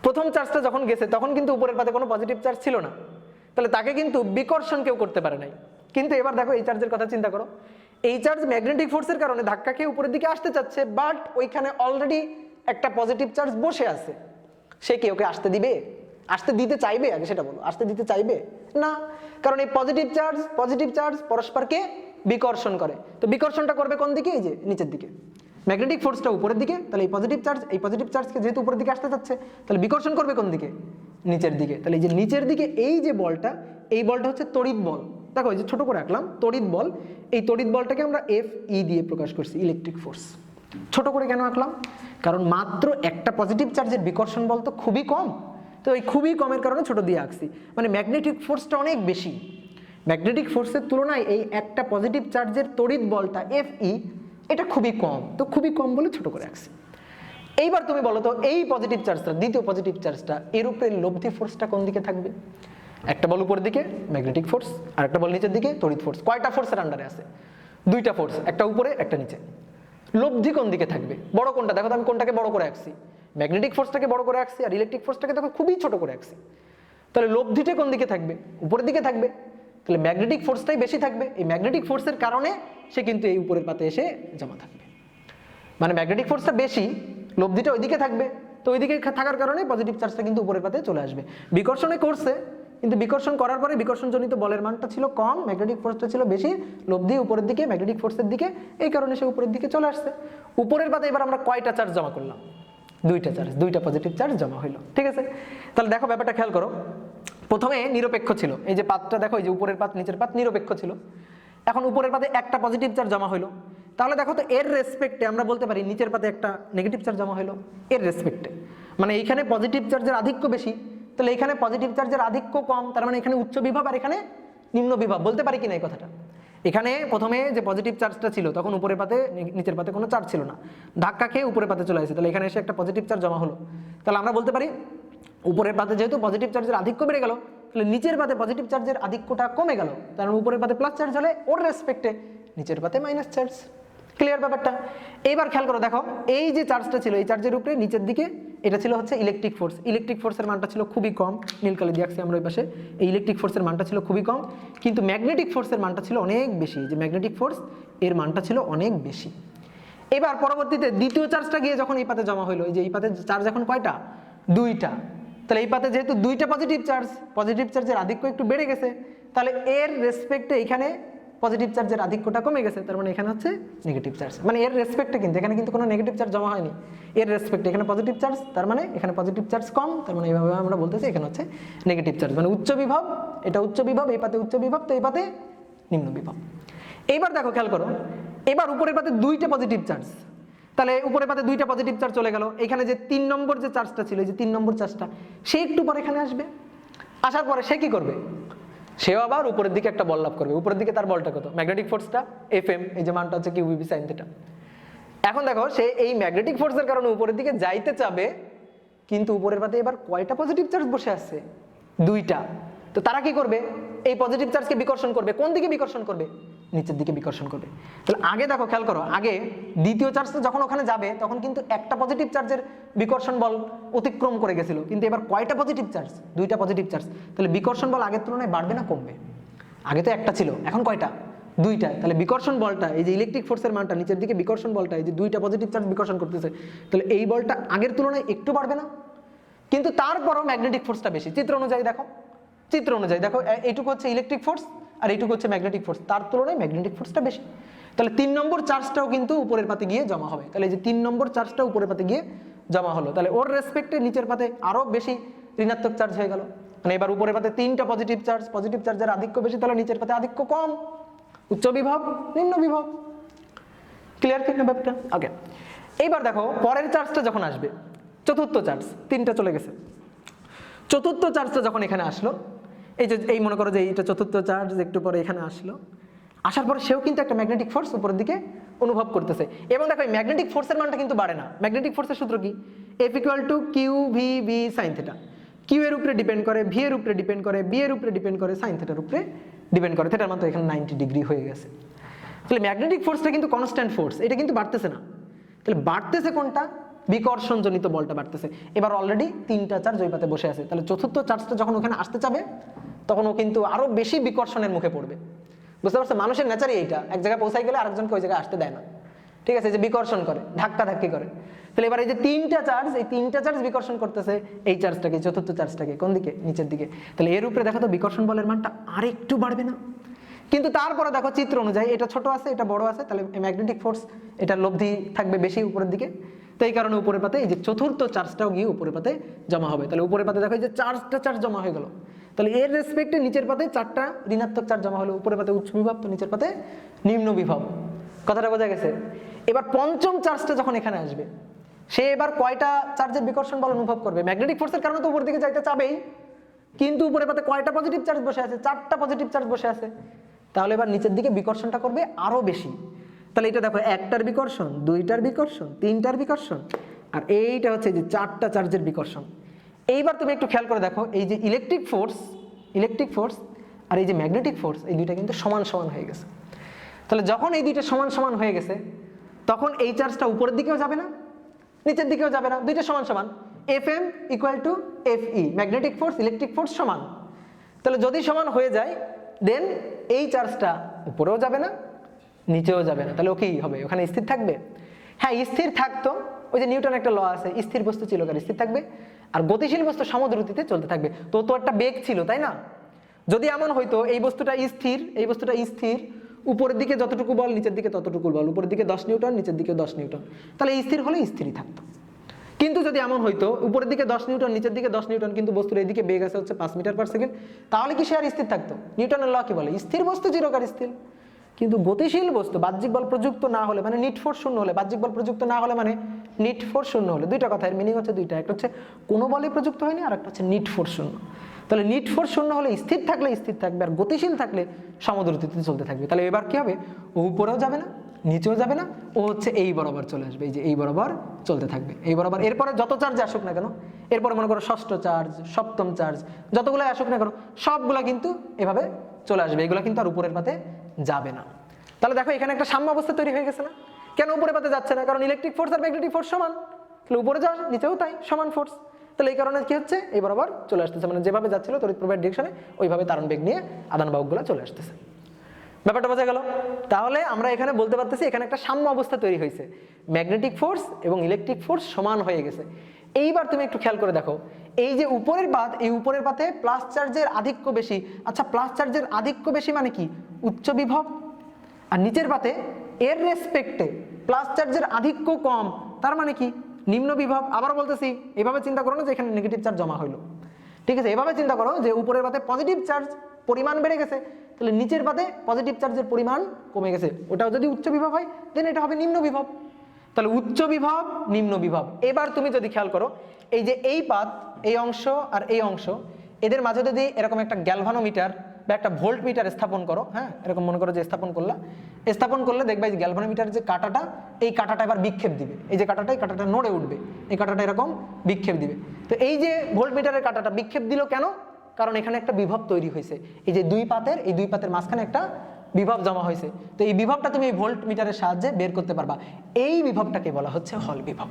প্রথম চার্জটা যখন গেছে তখন কিন্তু উপরের পাতে কোনো পজিটিভ চার্জ ছিল না, তাহলে তাকে কিন্তু বিকর্ষণ কেউ করতে পারে নাই। কিন্তু এবার দেখো এই চার্জের কথা চিন্তা করো, এই চার্জ ম্যাগনেটিক ফোর্সের কারণে ধাক্কা খেয়ে উপরের দিকে আসতে চাচ্ছে, বাট ওইখানে অলরেডি একটা পজিটিভ চার্জ বসে আছে। সে কি ওকে আসতে দিবে? আসতে দিতে চাইবে? আগে সেটা বলো, আসতে দিতে চাইবে না, কারণ এই পজিটিভ চার্জ পরস্পরকে বিকর্ষণ করে। তো বিকর্ষণটা করবে কোন দিকে? এই যে নিচের দিকে। ম্যাগনেটিক ফোর্সটা উপরের দিকে, তাহলে এই পজিটিভ চার্জকে যেহেতু উপরের দিকে আসতে যাচ্ছে, তাহলে বিকর্ষণ করবে কোন দিকে? নিচের দিকে। তাহলে এই যে নিচের দিকে এই যে বলটা, এই বলটা হচ্ছে তড়িৎ বল। দেখো এই যে ছোট করে আঁকলাম তড়িৎ বল, এই তড়িৎ বলটাকে আমরা FE দিয়ে প্রকাশ করছি, ইলেকট্রিক ফোর্স। ছোট করে কেন আঁকলাম? কারণ মাত্র একটা পজিটিভ চার্জের বিকর্ষণ বল তো খুবই কম, তো এই খুবই কমের কারণে ছোট দিয়ে আঁকছি। মানে ম্যাগনেটিক ফোর্সটা অনেক বেশি, ম্যাগনেটিক ফোর্সের তুলনায় এই একটা পজিটিভ চার্জের তড়িৎ বলটা FE এটা খুবই কম, তো খুবই কম বলে ছোট করে আঁকছি। এইবার তুমি বলো তো এই পজিটিভ চার্জটা, দ্বিতীয় পজিটিভ চার্জটা, এর উপরে লব্ধি ফোর্সটা কোন দিকে থাকবে? একটা বল উপরের দিকে ম্যাগনেটিক ফোর্স, আর একটা বল নিচের দিকে তড়িৎ ফোর্স। কয়টা ফোর্সের আন্ডারে আছে? দুইটা ফোর্স, একটা উপরে একটা নিচে। লব্ধি কোন দিকে থাকবে? বড় কোনটা? দেখো তো আমি কোনটাকে বড় করে আঁকছি, ম্যাগনেটিক ফোর্সটাকে বড় করে আঁকছি, আর ইলেকট্রিক ফোর্সটাকে দেখো খুবই ছোট করে আঁকছি। তাহলে লব্ধিটা কোন দিকে থাকবে? উপরের দিকে থাকবে। তাহলে ম্যাগনেটিক ফোর্সটাই বেশি থাকবে, এই ম্যাগনেটিক ফোর্সের কারণে সে কিন্তু এই উপরের পাতে এসে জমা থাকবে। মানে ম্যাগনেটিক ফোর্সটা বেশি, লব্ধিটা ওইদিকে থাকবে, তো ওইদিকে থাকার কারণে পজিটিভ চার্জটা কিন্তু উপরের পাতে চলে আসবে। বিকর্ষণে করছে, কিন্তু বিকর্ষণ করার পরে বিকর্ষণজনিত বলের মানটা ছিল কম, ম্যাগনেটিক ফোর্সটা ছিল বেশি, লব্ধি উপরের দিকে, ম্যাগনেটিক ফোর্সের দিকে, এই কারণে সে উপরের দিকে চলে আসছে। উপরের পাতে এবার আমরা কয়টা চার্জ জমা করলাম? দুইটা চার্জ, দুইটা পজিটিভ চার্জ জমা হইলো, ঠিক আছে। তাহলে দেখো ব্যাপারটা খেয়াল করো, প্রথমে নিরপেক্ষ ছিল, এই যে পাতটা দেখো, এই যে উপরের পাত নিচের পাত নিরপেক্ষ ছিল। এখন উপরের পাতে একটা পজিটিভ চার্জ জমা হইলো, তাহলে দেখো তো এর রেসপেক্টে আমরা বলতে পারি নিচের পাতে একটা নেগেটিভ চার্জ জমা হইলো এর রেসপেক্টে। মানে এইখানে পজিটিভ চার্জের আধিক্য বেশি, তাহলে এখানে পজিটিভ চার্জের আধিক্য কম, তার মানে এখানে উচ্চ বিভব আর এখানে নিম্ন বিভব। বলতে পারি কিনা এই কথাটা? এখানে প্রথমে যে পজিটিভ চার্জটা ছিল তখন উপরের পাতে নিচের পাতে কোনো চার্জ ছিল না, ধাক্কা খেয়ে উপরের পাতে চলে আসে, তাহলে এখানে এসে একটা পজিটিভ চার্জ জমা হলো। তাহলে আমরা বলতে পারি উপরের পাতে যেহেতু পজিটিভ চার্জের আধিক্য বেড়ে গেল, তাহলে নিচের পাতে পজিটিভ চার্জের আধিক্যটা কমে গেল, কারণ উপরের পাতে প্লাস চার্জ হলে ওর রেসপেক্টে নিচের পাতে মাইনাস চার্জ। ক্লিয়ার ব্যাপারটা? এইবার খেয়াল করো, দেখো এই যে চার্জটা ছিল এই চার্জের উপরে নিচের দিকে এটা ছিল হচ্ছে ইলেকট্রিক ফোর্স। ইলেকট্রিক ফোর্সের মানটা ছিল খুবই কম, নীল কালি দিয়ে আঁকছি আমরা ওই পাশে। এই ইলেকট্রিক ফোর্সের মানটা ছিল খুবই কম, কিন্তু ম্যাগনেটিক ফোর্সের মানটা ছিল অনেক বেশি। যে ম্যাগনেটিক ফোর্স এর মানটা ছিল অনেক বেশি। এবার পরবর্তীতে দ্বিতীয় চার্জটা গিয়ে যখন এই পাতে জমা হলো, এই যে এই পাতে চার্জ এখন কয়টা? দুইটা। তাহলে এই পাতে যেহেতু দুইটা পজিটিভ চার্জের আধিক্য একটু বেড়ে গেছে, তাহলে এর রেসপেক্টে এখানে পজিটিভ চার্জের আধিক্যটা কমে গেছে, তার মানে এখানে হচ্ছে নেগেটিভ চার্জ। মানে এর রেসপেক্টে কিন্তু এখানে কিন্তু কোনো নেগেটিভ চার্জ জমা হয়নি, এর রেসপেক্টে এখানে পজিটিভ চার্জ, তার মানে এখানে পজিটিভ চার্জ কম, তার মানে এইভাবে আমরা বলতেছি এখানে হচ্ছে নেগেটিভ চার্জ। মানে উচ্চ বিভব, এটা উচ্চ বিভব, এই পাতে উচ্চ বিভব, তো এই পাতে নিম্ন বিভব। এইবার দেখো খেয়াল করো, এবার উপরের পাতে দুইটা পজিটিভ চার্জ, তাহলে উপরের পাতে দুইটা পজিটিভ চার্জ চলে গেল। এখানে যে 3 নম্বর যে চার্জটা ছিল, এই যে 3 নম্বর চার্জটা, সে একটু পরে এখানে আসবে। আসার পরে সে কি করবে? সেও আবার উপরের দিকে একটা বল লাভ করবে। উপরের দিকে তার বলটা কত? ম্যাগনেটিক ফোর্সটা FM, এই যে মানটা হচ্ছে QVB sin θ। এখন দেখো সে এই ম্যাগনেটিক ফোর্সের কারণে উপরের দিকে যাইতে চাবে, কিন্তু উপরের পাতে এবার কয়টা পজিটিভ চার্জ বসে আছে? দুইটা। তো তারা কি করবে? এই পজিটিভ চার্জকে বিকর্ষণ করবে। কোন দিকে বিকর্ষণ করবে? নিচের দিকে বিকর্ষণ করবে। তাহলে আগে দেখো খেয়াল করো, আগে দ্বিতীয় চার্জটা যখন ওখানে যাবে তখন কিন্তু একটা পজিটিভ চার্জের বিকর্ষণ বল অতিক্রম করে গেছিল, কিন্তু এবার কয়টা পজিটিভ চার্জ? দুইটা পজিটিভ চার্জ। তাহলে বিকর্ষণ বল আগের তুলনায় বাড়বে না কমবে? আগে তো একটা ছিল, এখন কয়টা? দুইটায়, তাহলে বিকর্ষণ বলটা এই যে ইলেকট্রিক ফোর্সের মানটা নিচের দিকে বিকর্ষণ বলটা এই যে দুইটা পজিটিভ চার্জ বিকর্ষণ করতেছে, তাহলে এই বলটা আগের তুলনায় একটু বাড়বে না? কিন্তু তারপরও ম্যাগনেটিক ফোর্সটা বেশি। চিত্র অনুযায়ী দেখো, এইটুকু হচ্ছে ইলেকট্রিক ফোর্স আর এইটুকু হচ্ছে ম্যাগনেটিক ফোর্স, তার তুলনায় ম্যাগনেটিক ফোর্সটা বেশি। তাহলে 3 নম্বর চার্জটাও কিন্তু উপরের পাতে গিয়ে জমা হবে। তাহলে এই যে 3 নম্বর চার্জটা উপরের পাতে গিয়ে জমা হলো, তাহলে ওর রেসপেক্টে নিচের পাতে আরো বেশি ঋণাত্মক চার্জ হয়ে গেল। মানে এবার উপরের পাতে 3টা পজিটিভ চার্জের আধিক্য বেশি, তাহলে নিচের পাতে আধিক্য কম। উচ্চ বিভব, নিম্ন বিভব। ক্লিয়ার কি ব্যাপারটা? ওকে, এইবার দেখো পরের চার্জটা যখন আসবে, চতুর্থ চার্জ, 3টা চলে গেছে। চতুর্থ চার্জটা যখন এখানে আসলো, এই মনে করো যে এইটা চতুর্থ চার্জ, একটু পরে এখানে আসলো, আসার পরে সেও কিন্তু একটা ম্যাগনেটিক ফোর্স উপরের দিকে অনুভব করতেছে। এবং দেখো এই ম্যাগনেটিক ফোর্সের মানটা কিন্তু বাড়ে না। ম্যাগনেটিক ফোর্সের সূত্র কি? F = Q V B sin θ। Q এর উপরে ডিপেন্ড করে, ভি এর উপরে ডিপেন্ড করে, বি এর উপরে ডিপেন্ড করে, সাইন থিটার উপরে ডিপেন্ড করে। থিটার মান তো এখানে 90 ডিগ্রি হয়ে গেছে। তাহলে ম্যাগনেটিক ফোর্সটা কিন্তু কনস্ট্যান্ট ফোর্স, এটা কিন্তু বাড়তেছে না। তাহলে বাড়তেছে কোনটা? বিকর্ষণজনিত বলটা বাড়তেছে। এবার অলরেডি 3টা চার্জ ওই পাতে বসে আছে, তাহলে চতুর্থ চার্জটা যখন ওখানে আসতে যাবে তখন ও কিন্তু আরো বেশি বিকর্ষণের মুখে পড়বে। বুঝতে পারছো? মানুষের নেচারই এইটা, এক জায়গায় পৌঁছাই গেলে আরেকজনকে ওই জায়গায় আসতে দেয় না। ঠিক আছে, যে বিকর্ষণ করে, ধাক্কি করে। তাহলে এবার এই যে 3টা চার্জ, এই 3টা চার্জ বিকর্ষণ করতেছে এই চার্জটাকে, চতুর্থ চার্জটাকে, কোন দিকে? নিচের দিকে। তাহলে এর উপরে দেখো তো বিকর্ষণ বলের মানটা আরেকটু বাড়বে না? কিন্তু তারপরে দেখো চিত্র অনুযায়ী এটা ছোট আছে, এটা বড় আছে, তাহলে ম্যাগনেটিক ফোর্স এটা লব্ধি থাকবে বেশি উপরের দিকে। তো এই কারণে উপরের পাতে এই যে চতুর্থ চার্জটাও গিয়ে উপরের পাতে জমা হবে। তাহলে উপরের পাতে দেখো এই যে চার্জটা চার্জ জমা হয়ে গেল। তাহলে এর রেসপেক্টে নিচের পাতে 4টা ঋণাত্মক চার্জ জমা হলো। উপরের পাতে উচ্চ বিভব, তো নিচের পাতে নিম্ন বিভব। কথাটা বোঝা গেছে? এবার পঞ্চম চার্জটা যখন এখানে আসবে, সে এবার কয়টা চার্জের বিকর্ষণ বল অনুভব করবে? ম্যাগনেটিক ফোর্সের কারণে তো উপর দিকে যাইতে চাবেই, কিন্তু উপরের পাতে কয়টা পজিটিভ চার্জ বসে আছে? 4টা পজিটিভ চার্জ বসে আছে। তাহলে এবার নিচের দিকে বিকর্ষণটা করবে আরো বেশি। তাহলে এটা দেখো 1টার বিকর্ষণ, 2টার বিকর্ষণ, 3টার বিকর্ষণ, আর এইটা হচ্ছে যে 4টা চার্জের বিকর্ষণ। এইবার তুমি একটু খেয়াল করে দেখো, এই যে ইলেকট্রিক ফোর্স আর এই যে ম্যাগনেটিক ফোর্স, এই দুইটা কিন্তু সমান সমান হয়ে গেছে। তাহলে যখন এই দুইটা সমান সমান হয়ে গেছে, তখন এই চার্জটা উপরের দিকেও যাবে না, নিচের দিকেও যাবে না, দুইটা সমান সমান। Fm = Fe, magnetic force electric force সমান। তাহলে যদি সমান হয়ে যায়, দেন এই চার্জটা উপরেও যাবে না, নিচেও যাবে না। তাহলে ও কি হবে? ওখানে স্থির থাকবে। হ্যাঁ, স্থির থাকতো। ওই যে নিউটন একটা ল আছে, স্থির বস্তু চিরকাল স্থির থাকবে, আর গতিশীল বস্তু সমদ্রুতিতে চলতে থাকবে। তো একটা বেগ ছিল, তাই না? যদি এমন হইতো এই বস্তুটা স্থির, উপরের দিকে যতটুকু বল, নিচের দিকে ততটুকু বল, উপরের দিকে 10 নিউটন, নিচের দিকে 10 নিউটন, তাহলে স্থির হলে স্থিরই থাকতো। কিন্তু যদি এমন হইতো উপরের দিকে 10 নিউটন, নিচের দিকে 10 নিউটন, কিন্তু বস্তুর এইদিকে বেগ আছে হচ্ছে 5 মিটার/সেকেন্ড, তাহলে কি সে আর স্থির থাকতো? নিউটনের ল কি বলে? স্থির বস্তু চিরকাল স্থির। কিন্তু গতিশীল বস্তু বাহ্যিক বল প্রযুক্ত না হলে, মানে নিট ফোর্স শূন্য হলে, বাহ্যিক বল প্রযুক্ত না হলে মানে নিট ফোর্স শূন্য হলে, দুইটা কথা, এর মিনিং হচ্ছে দুইটা। একটা হচ্ছে কোনো বলই প্রযুক্ত হয়নি, আর একটা হচ্ছে নিট ফোর্স শূন্য। তাহলে নিট ফোর্স শূন্য হলে স্থির থাকলে স্থির থাকবে, আর গতিশীল থাকলে সমদ্রুতিতে চলতে থাকবে। তাহলে এবার কি হবে? ও উপরেও যাবে না, নিচেও যাবে না, ও হচ্ছে এই বরাবর চলে আসবে, এই যে এই বরাবর চলতে থাকবে, এই বরাবর। এরপরে যত চার্জ আসুক না কেন, এরপরে মনে করো ষষ্ঠ চার্জ, সপ্তম চার্জ, যতগুলো আসুক না কেন, সবগুলা কিন্তু এভাবে চলে আসবে, এগুলো কিন্তু আর উপরের পাতে যাবে না। তাহলে দেখো এখানে একটা সাম্য অবস্থা তৈরি হয়ে গেছে না? কেন উপরের পাতে যাচ্ছে না? কারণ ইলেকট্রিক ফোর্স আর ম্যাগনেটিক ফোর্স সমান। তাহলে উপরে যাওয়া, নিচেও তাই সমান ফোর্স। তাহলে এই কারণে কি হচ্ছে? এই বরাবর চলে আসতেছে, মানে যেভাবে যাচ্ছিল তড়িৎ প্রবাহের ডিরেকশনে, ওইভাবে তারণ বেগ নিয়ে আদান বাহকগুলো চলে আসতেছে। ব্যাপারটা বোঝা গেল? তাহলে আমরা এখানে বলতে পারতেছি এখানে একটা সাম্য অবস্থা তৈরি হয়েছে, ম্যাগনেটিক ফোর্স এবং ইলেকট্রিক ফোর্স সমান হয়ে গেছে। এইবার তুমি একটু খেয়াল করে দেখো, এই যে উপরের পাত, এই উপরের পাতে প্লাস চার্জের আধিক্য বেশি। আচ্ছা, প্লাস চার্জের আধিক্য বেশি মানে কি? উচ্চ বিভব। আর নিচের পাতে এর রেসপেক্টে প্লাস চার্জের আধিক্য কম, তার মানে কি? নিম্ন বিভব। আবার বলতেছি, এভাবে চিন্তা করো না যে এখানে নেগেটিভ চার্জ জমা হইলো, ঠিক আছে? এভাবে চিন্তা করো যে উপরের পাতে পজিটিভ চার্জ পরিমাণ বেড়ে গেছে, তাহলে নিচের পাতে পজিটিভ চার্জের পরিমাণ কমে গেছে। ওটাও যদি উচ্চ বিভব হয়, দেন এটা হবে নিম্ন বিভব। তাহলে উচ্চ বিভব, নিম্ন বিভব। এবার তুমি যদি খেয়াল করো, এই যে এই পাত, এই অংশ আর এই অংশ, এদের মাঝে যদি এরকম একটা গ্যালভানোমিটার বা একটা ভোল্ট মিটার স্থাপন করো, হ্যাঁ, এরকম মনে করো যে স্থাপন করলে দেখবে যে গ্যালভানোমিটারের যে কাঁটাটা, এই কাঁটাটা এবার বিক্ষেপ দিবে, এই যে কাঁটাটা, এই কাঁটাটা নড়ে উঠবে, এই কাঁটাটা এরকম বিক্ষেপ দিবে। তো এই যে ভোল্ট মিটারের কাঁটাটা বিক্ষেপ দিল কেন? কারণ এখানে একটা বিভব তৈরি হয়েছে, এই যে দুই পাতের মাঝখানে একটা বিভব জমা হয়েছে। তো এই বিভবটা তুমি এই ভোল্ট মিটারের সাহায্যে বের করতে পারবা। এই বিভবটাকে বলা হচ্ছে হল বিভব।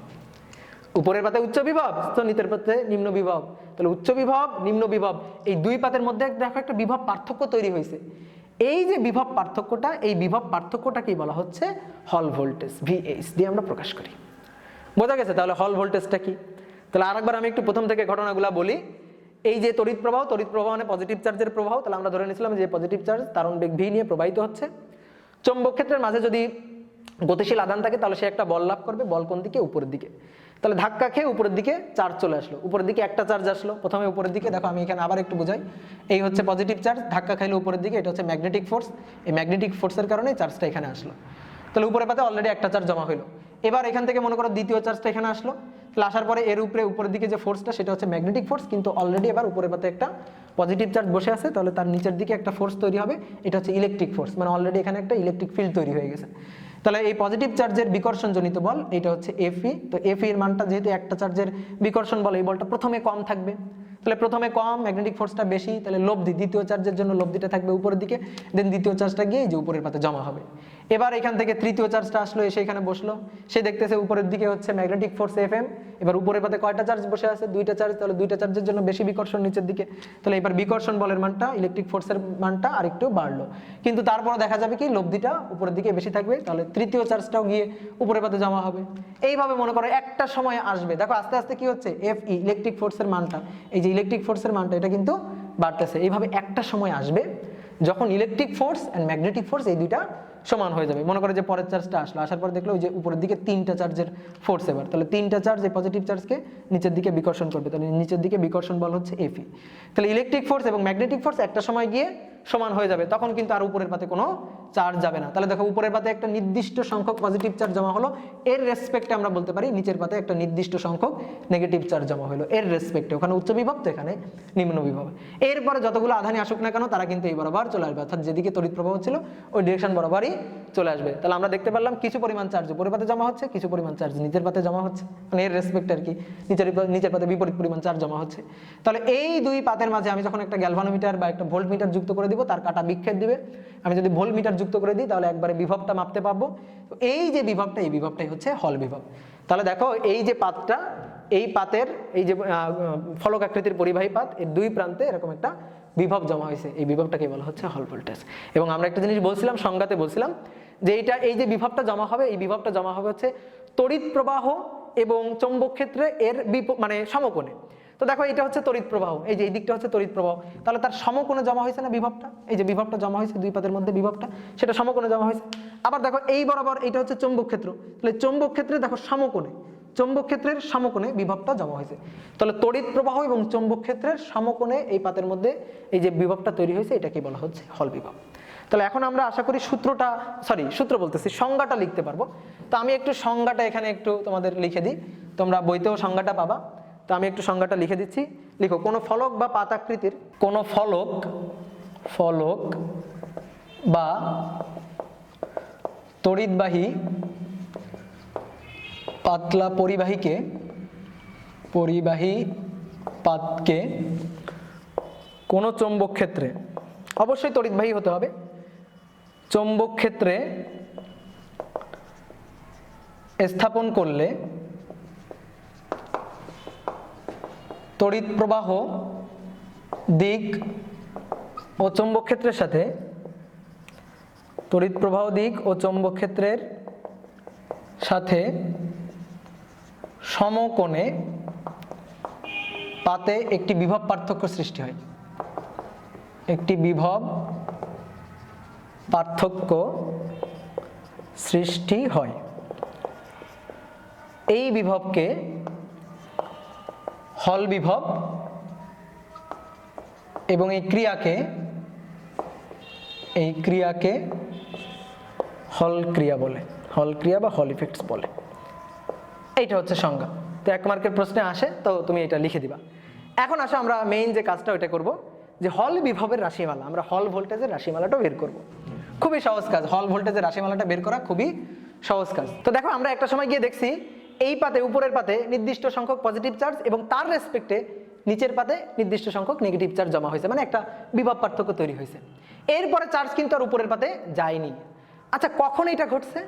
উপরের পাতে উচ্চ বিভব, তো নিচের পাতে নিম্ন বিভব। তাহলে উচ্চ বিভব, নিম্ন বিভব, এই দুই পাতের মধ্যে দেখো একটা বিভব পার্থক্য তৈরি হয়েছে। এই যে বিভব পার্থক্যটা, এই বিভব পার্থক্যটাকেই বলা হচ্ছে হল ভোল্টেজ, VH দিয়ে আমরা প্রকাশ করি। বোঝা গেছে তাহলে হল ভোল্টেজটা কি? তাহলে আরেকবার আমি একটু প্রথম থেকে ঘটনাগুলো বলি। এই যে তড়িৎ প্রবাহ মানে পজিটিভ চার্জের প্রবাহ, তাহলে আমরা ধরে নিয়েছিলাম যে পজিটিভ চার্জ ত্বরণ বেগ v নিয়ে প্রবাহিত হচ্ছে। চৌম্বক ক্ষেত্রের মাঝে যদি গতিশীল আধান থাকে তাহলে সে একটা বল লাভ করবে, বল কোন দিকে? উপরের দিকে। তাহলে ধাক্কা খেয়ে উপরের দিকে চার্জ চলে আসলো, উপরের দিকে একটা চার্জ আসলো প্রথমে উপরের দিকে। দেখো আমি এখানে আবার একটু বোঝাই, এই হচ্ছে পজিটিভ চার্জ, ধাক্কা খাইলো উপরের দিকে, এটা হচ্ছে ম্যাগনেটিক ফোর্স। এই ম্যাগনেটিক ফোর্সের কারণে চার্জটা এখানে আসলো। তাহলে উপরের পাতে অলরেডি একটা চার্জ জমা হলো। এবার এখান থেকে মনে করো দ্বিতীয় চার্জটা এখানে আসলো, তাহলে আসার পরে এর উপরে উপরের দিকে যে ফোর্সটা সেটা হচ্ছে ম্যাগনেটিক ফোর্স, কিন্তু অলরেডি এবার উপরের পাতে একটা পজিটিভ চার্জ বসে আছে, তাহলে তার নিচের দিকে একটা ফোর্স তৈরি হবে, এটা হচ্ছে ইলেকট্রিক ফোর্স, মানে অলরেডি এখানে একটা ইলেকট্রিক ফিল্ড তৈরি হয়ে গেছে। তাহলে এই পজিটিভ চার্জের বিকর্ষণজনিত বল এটা হচ্ছে Fe। তো Fe এর মানটা যেহেতু একটা চার্জের বিকর্ষণ বল, এই বলটা প্রথমে কম থাকবে, তাহলে প্রথমে কম, ম্যাগনেটিক ফোর্সটা বেশি, তাহলে লব্ধি দ্বিতীয় চার্জের জন্য লব্ধিটা থাকবে উপরের দিকে, দেন দ্বিতীয় চার্জটা গিয়ে এই যে উপরের পাতে জমা হবে। এবার এখান থেকে তৃতীয় চার্জটা আসলো, এসে এখানে বসলো, সে দেখতেছে উপরের দিকে হচ্ছে ম্যাগনেটিক ফোর্স Fm। এবার উপরের পাতে কয়টা চার্জ বসে আছে? দুইটা চার্জ, তাহলে দুইটা চার্জের জন্য বেশি বিকর্ষণ নিচের দিকে, তাহলে এবার বিকর্ষণ বলের মানটা, ইলেকট্রিক ফোর্সের মানটা আরেকটু বাড়লো, কিন্তু তারপর দেখা যাবে কি লব্ধিটা উপরের দিকে বেশি থাকবে, তাহলে তৃতীয় চার্জটাও গিয়ে উপরের পাতে জমা হবে। এইভাবে মনে করো একটা সময় আসবে, দেখো আস্তে আস্তে কি হচ্ছে, Fe ইলেকট্রিক ফোর্সের মানটা, এই যে ইলেকট্রিক ফোর্সের মানটা এটা কিন্তু বাড়তেছে। এইভাবে একটা সময় আসবে যখন electric force and magnetic force এই দুইটা সমান হয়ে যাবে। মনে করো যে পরের চার্জটা আসলো, আসার পর দেখলো ওই যে উপরের দিকে তিনটা চার্জের ফোর্স, এবার তাহলে তিনটা চার্জ এই পজিটিভ চার্জকে নিচের দিকে বিকর্ষণ করবে, তাহলে নিচের দিকে বিকর্ষণ বল হচ্ছে Fe। তাহলে ইলেকট্রিক ফোর্স এবং ম্যাগনেটিক ফোর্স একটা সময় গিয়ে সমান হয়ে যাবে, তখন কিন্তু আর উপরের পাতে কোনো চার্জ যাবে না। তাহলে দেখো উপরের পাতে একটা নির্দিষ্ট সংখ্যক পজিটিভ চার্জ জমা হলো, এর রেসপেক্টে আমরা বলতে পারি নিচের পাতে একটা নির্দিষ্ট সংখ্যক নেগেটিভ চার্জ জমা হলো, এর রেসপেক্টে। ওখানে উচ্চ বিভব, তো এখানে নিম্ন বিভব। এরপরে যতগুলো আধানই আসুক না কেন তারা কিন্তু এই বরাবর চলে আসবে, অর্থাৎ যেদিকে তড়িৎ প্রবাহ ছিল ওই ডিরেকশন বরাবরই চলে আসবে। তাহলে আমরা দেখতে পারলাম কিছু পরিমাণ চার্জ উপরের পাতে জমা হচ্ছে, কিছু পরিমাণ চার্জ নিচের পাতে জমা হচ্ছে, মানে এর রেসপেক্টে আর কি, নিচের পাতে বিপরীত পরিমাণ চার্জ জমা হচ্ছে। তাহলে এই দুই পাতের মাঝে আমি যখন একটা গ্যালভানোমিটার বা একটা ভোল্টমিটার যুক্ত করে দিব, তার কাটা বিক্ষেপ দিবে। আমি যদি ভোল্টমিটার যুক্ত করে দিই তাহলে একবারে বিভবটা মাপতে পারবো। তো এই যে বিভবটা, এই বিভবটাই হচ্ছে হল বিভব। তাহলে দেখো এই যে পাতটা, এই পাতের এই যে ফলক আকৃতির পরিবাহী পাত, এর দুই প্রান্তে এরকম একটা বিভব জমা হয়েছে, এই বিভবটাকে বলা হচ্ছে হল ভোল্টেজ। এবং আমরা একটা জিনিস বলছিলাম, সংজ্ঞাতে বলছিলাম যে এইটা, এই যে বিভবটা জমা হবে, এই বিভবটা জমা হবে হচ্ছে তড়িৎ প্রবাহ এবং চৌম্বক ক্ষেত্রে এর মানে সমকোণে। তো দেখো এটা হচ্ছে তড়িৎ প্রবাহ, এই যে এই দিকটা হচ্ছে তড়িৎ প্রবাহ, তাহলে তার সমকোণে জমা হয়েছে না বিভবটা, এই যে বিভবটা জমা হয়েছে দুই পাতের মধ্যে বিভবটা, সেটা সমকোণে জমা হয়েছে। আবার দেখো এই বরাবর এটা হচ্ছে চৌম্বক ক্ষেত্র, তাহলে চৌম্বক ক্ষেত্রে দেখো সমকোণে, চৌম্বক ক্ষেত্রের সমকোণে বিভবটা জমা হয়েছে। তাহলে তড়িৎ প্রবাহ এবং চৌম্বক ক্ষেত্রের সমকোণে এই পাতের মধ্যে এই যে বিভবটা তৈরি হয়েছে, এটাকে বলা হচ্ছে হল বিভব। তাহলে এখন আমরা আশা করি সূত্র বলতেছি, সংজ্ঞাটা লিখতে পারবো। তো আমি একটু সংজ্ঞাটা এখানে একটু তোমাদের লিখে দিই, তোমরা বইতেও সংজ্ঞাটা পাবা। তো আমি একটু সংজ্ঞাটা লিখে দিচ্ছি, লিখো। কোনো ফলক বা পাতাকৃতির, কোনো ফলক বা তড়িৎবাহী পাতলা পরিবাহী পাতকে কোনো চৌম্বক ক্ষেত্রে, অবশ্যই তড়িৎবাহী হতে হবে, চৌম্বক ক্ষেত্রে স্থাপন করলে তড়িৎ প্রবাহ দিক ও চৌম্বক ক্ষেত্রের সাথে, তড়িৎ প্রবাহ দিক ও চৌম্বক ক্ষেত্রের সাথে সমকোণে পাতে একটি বিভব পার্থক্য সৃষ্টি হয়, একটি বিভব পার্থক্য সৃষ্টি হয়। এই বিভবকে হল বিভব এবং এই ক্রিয়াকে হল ক্রিয়া বলে, হল ক্রিয়া বা হল ইফেক্টস বলে। এইটা হচ্ছে সংজ্ঞা। তো 1 মার্কের প্রশ্নে আসে, তো তুমি এটা লিখে দিবা। এখন আসো আমরা মেইন যে কাজটা ওইটা করব, যে হল বিভবের রাশিমালা, আমরা হল ভোল্টেজের রাশিমালাটা বের করব। খুবই সহজ কাজ, হল ভোল্টেজের রাশিমালাটা বের করা খুবই সহজ কাজ। তো দেখো আমরা একটা সময় গিয়ে দেখছি এই পাতে, উপরের পাতে নির্দিষ্ট সংখ্যক পজিটিভ চার্জ এবং তার রেসপেক্টে নিচের পাতে নির্দিষ্ট সংখ্যক নেগেটিভ চার্জ জমা হয়েছে, মানে একটা বিভব পার্থক্য তৈরি হয়েছে। এরপরে চার্জ কিন্তু আর উপরের পাতে যায়নি। আচ্ছা, কখন এটা ঘটছে?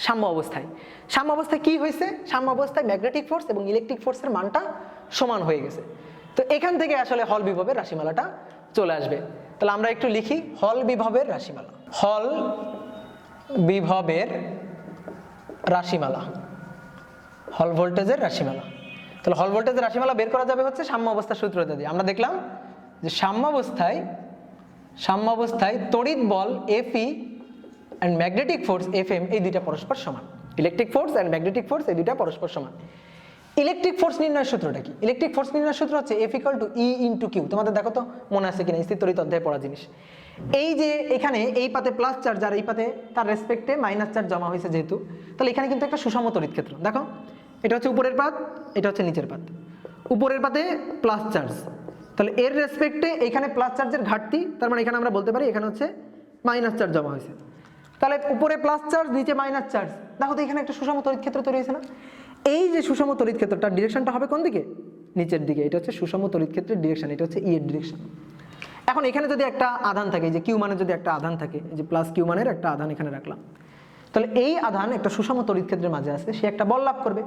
সাম্য অবস্থায়। সাম্য অবস্থায় কি হয়েছে? সাম্য অবস্থায় ম্যাগনেটিক ফোর্স এবং ইলেকট্রিক ফোর্সের মানটা সমান হয়ে গেছে। তো এখান থেকে আসলে হল বিভবের রাশিমালাটা চলে আসবে। তাহলে আমরা একটু লিখি হল বিভবের রাশিমালা। হল বিভবের রাশিমালা, হল ভোল্টেজের রাশিমালা। তাহলে হল ভোল্টেজের রাশিমালা বের করা যাবে হচ্ছে সাম্য অবস্থার সূত্রটা দিয়ে। আমরা দেখলাম যে সাম্যাবস্থায় তড়িৎ বল Fe and magnetic force Fm এই দুইটা পরস্পর সমান। Electric force and magnetic force এই দুইটা পরস্পর সমান। ইলেকট্রিক ফোর্স নির্ণয়ের সূত্রটা কি? ইলেকট্রিক ফোর্স নির্ণয়ের সূত্র হচ্ছে F = E × Q। তোমাদের দেখো তো মনে আছে কিনা স্থির তড়িৎ অধ্যায়ে পড়া জিনিস। এই যে এখানে এই পাতে প্লাস চার্জ আর এই পাতে তার রেসপেক্টে মাইনাস চার্জ জমা হয়েছে যেহেতু, তাহলে এখানে কিন্তু একটা সুষম তড়িৎ ক্ষেত্র। দেখো এটা হচ্ছে উপরের পাত, এটা হচ্ছে নিচের পাত। উপরের পাতে প্লাস চার্জ, তাহলে এর রেসপেক্টে এখানে প্লাস চার্জের ঘাটতি, তার মানে এখানে আমরা বলতে পারি এখানে হচ্ছে মাইনাস চার্জ জমা হয়েছে। তাহলে উপরে প্লাস চার্জ, নিচে মাইনাস চার্জ, দেখো তো এখানে একটা সুষম তড়িৎ ক্ষেত্র তৈরি হয়েছে না? এই যে সুষম তড়িৎ ক্ষেত্রটার ডিরেকশনটা হবে কোন দিকে? নিচের দিকে। এটা হচ্ছে সুষম তড়িৎ ক্ষেত্রের ডিরেকশন, এটা হচ্ছে E এর ডিরেকশন। এখন এখানে যদি একটা আধান থাকে, যে কিউ মানের যদি একটা আধান থাকে, এই যে প্লাস কিউ মানের একটা আধান এখানে রাখলাম, তাহলে এই আধান একটা সুষম তড়িৎ ক্ষেত্রের মাঝে আছে, সে একটা বল লাভ করবে।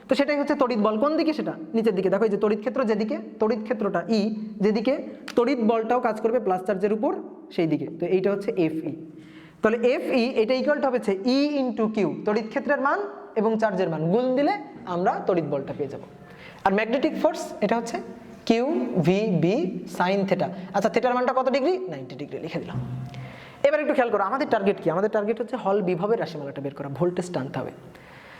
তো সেটাই হচ্ছে তড়িৎ বল। কোন দিকে? সেটা নিচের দিকে। দেখো এই যে তড়িৎ ক্ষেত্র যেদিকে, তড়িৎ ক্ষেত্রটা E যেদিকে, তড়িৎ বলটাও কাজ করবে প্লাস চার্জের উপর সেই দিকে। তো এইটা হচ্ছে Fe। তাহলে Fe এটা ইকুয়াল টু হবে E × Q, তড়িৎ ক্ষেত্রের মান এবং চার্জের মান গুণ দিলে আমরা তড়িৎ বলটা পেয়ে যাব। আর ম্যাগনেটিক ফোর্স এটা হচ্ছে QVB sin θ। আচ্ছা, থিটার মানটা কত ডিগ্রি? 90 ডিগ্রি লিখে দিলাম। এবার একটু খেয়াল করো, আমাদের টার্গেট কি? আমাদের টার্গেট হচ্ছে হল বিভবের রাশিমালাটা বের করা, ভোল্টেজটা আনতে হবে।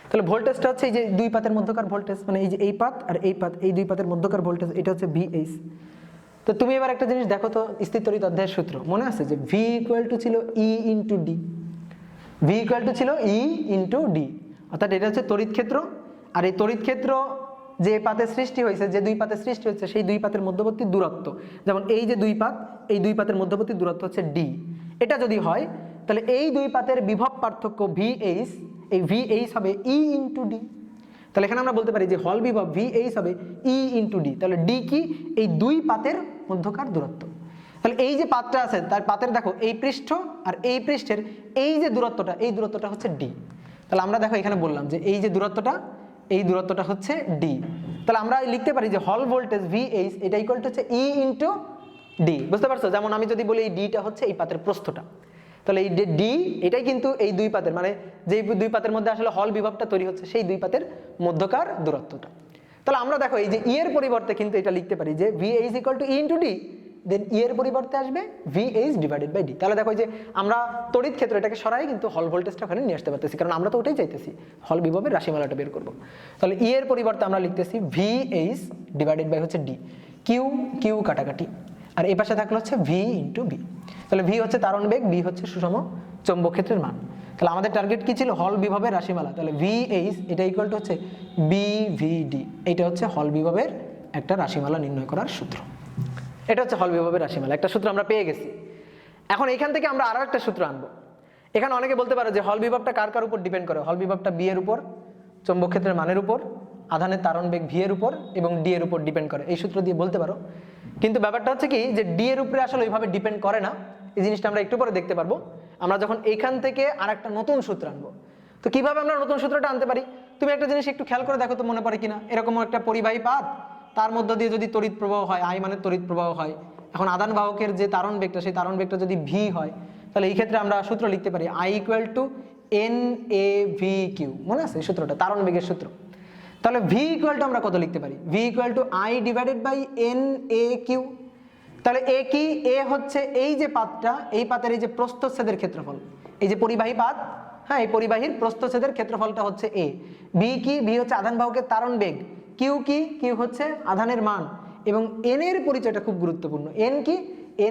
তাহলে ভোল্টেজটা হচ্ছে এই যে দুই পাতের মধ্যকার ভোল্টেজ, মানে এই যে এই পাত আর এই পাত, এই দুই পাতের মধ্যকার ভোল্টেজ, এটা হচ্ছে VH। তো তুমি এবার একটা জিনিস দেখো তো, স্থির তড়িৎ অধ্যায়ের সূত্র মনে আছে যে V ছিল E × D। V ছিল E × D, অর্থাৎ এটা হচ্ছে তড়িৎ ক্ষেত্র। আর এই তড়িৎ ক্ষেত্র যে পাতে সৃষ্টি হয়েছে, যে দুই পাতে সৃষ্টি হচ্ছে, সেই দুই পাতের মধ্যবর্তী দূরত্ব, যেমন এই যে দুই পাত, এই দুই পাতের মধ্যবর্তী দূরত্ব হচ্ছে D। এটা যদি হয় তাহলে এই দুই পাতের বিভব পার্থক্য VH, এই VH হবে E × D। তাহলে এখানে আমরা বলতে পারি যে হল বিভব VH হবে E × D। তাহলে D কি? এই দুই পাতের মধ্যকার দূরত্ব। তাহলে এই যে পাতটা আছে, তার পাতের দেখো এই পৃষ্ঠ আর এই পৃষ্ঠের এই যে দূরত্বটা, এই দূরত্বটা হচ্ছে D। তাহলে আমরা দেখো এখানে বললাম যে এই যে দূরত্বটা, এই দূরত্বটা হচ্ছে D। তাহলে আমরা লিখতে পারি যে হল ভোল্টেজ VH এটা ইকুয়াল টু হচ্ছে E × D। বুঝতে পারছো? যেমন আমি যদি বলি এই Dটা হচ্ছে এই পাতের প্রস্থটা, তাহলে এই D এটাই কিন্তু এই দুই পাতের, মানে যে দুই পাতের মধ্যে আসলে হল বিভবটা তৈরি হচ্ছে, সেই দুই পাতের মধ্যকার দূরত্বটা। তাহলে আমরা দেখো এই যে E এর পরিবর্তে কিন্তু এটা লিখতে পারি যে VH = E × D, দেন E এর পরিবর্তে আসবে VH / D। তাহলে দেখো যে আমরা তড়িৎ ক্ষেত্র এটাকে সরাই কিন্তু হল ভোল্টেজটা ওখানে নিয়ে আসতে পারতেছি, কারণ আমরা তো ওটাই চাইতেছি, হল বিভবের রাশিমালাটা বের করব। তাহলে E এর পরিবর্তে আমরা লিখতেছি VH / হচ্ছে D, Q কাটাকাটি, আর এই পাশে থাকলে হচ্ছে V × B। তাহলে V হচ্ছে তারণ বেগ, B হচ্ছে সুষম চৌম্বক ক্ষেত্রের মান। তাহলে আমাদের টার্গেট কি ছিল? হল বিভবের রাশিমালা। তাহলে VH এটা ইকুয়াল টু হচ্ছে BVD। এটা হচ্ছে হল বিভবের একটা রাশিমালা নির্ণয় করার সূত্র। এটা হচ্ছে হল বিভবের রাশিমালা, একটা সূত্র আমরা পেয়ে গেছি। এখন এখান থেকে আমরা আরো একটা সূত্র আনবো। এখানে অনেকে বলতে পারে যে হল বিভবটা কার কার উপর ডিপেন্ড করে? হল বিভবটা B এর উপর, চৌম্বক ক্ষেত্রের মানের উপর, আধানের তারণ বেগ V এর উপর এবং D এর উপর ডিপেন্ড করে। এই সূত্র দিয়ে বলতে পারো, কিন্তু ব্যাপারটা হচ্ছে কি যে D এর উপরে আসলে ওইভাবে ডিপেন্ড করে না। এই জিনিসটা আমরা একটু পরে দেখতে পারবো, আমরা যখন এইখান থেকে আরেকটা নতুন সূত্র আনবো। তো কিভাবে আমরা নতুন সূত্রটা আনতে পারি? তুমি একটা জিনিস একটু খেয়াল করে দেখো তো, মনে পড়ে কিনা। এরকম একটা পরিবাহী পাত, তার মধ্য দিয়ে যদি তড়িৎ প্রবাহ হয়, I মানের তড়িৎ প্রবাহ হয়, এখন আধান বাহকের যে তারণ বেগটা, সেই তারণ বেগটা যদি V হয়, তাহলে এই ক্ষেত্রে আমরা সূত্র লিখতে পারি I = NAVQ। মনে আছে এই সূত্রটা, তারণ বেগের সূত্র। তাহলে V = আমরা কত লিখতে পারি? V = I / NAQ। তাহলে A কি? A হচ্ছে এই যে পাতটা, এই পাতের এই যে প্রস্থচ্ছেদের ক্ষেত্রফল, এই যে পরিবাহী পাত, হ্যাঁ, এই পরিবাহীর প্রস্থচ্ছেদের ক্ষেত্রফলটা হচ্ছে A। B কি? B হচ্ছে আধান বাহকের তারণ বেগ। Q কি? Q হচ্ছে আধানের মান। এবং N এর পরিচয়টা খুব গুরুত্বপূর্ণ। N কি?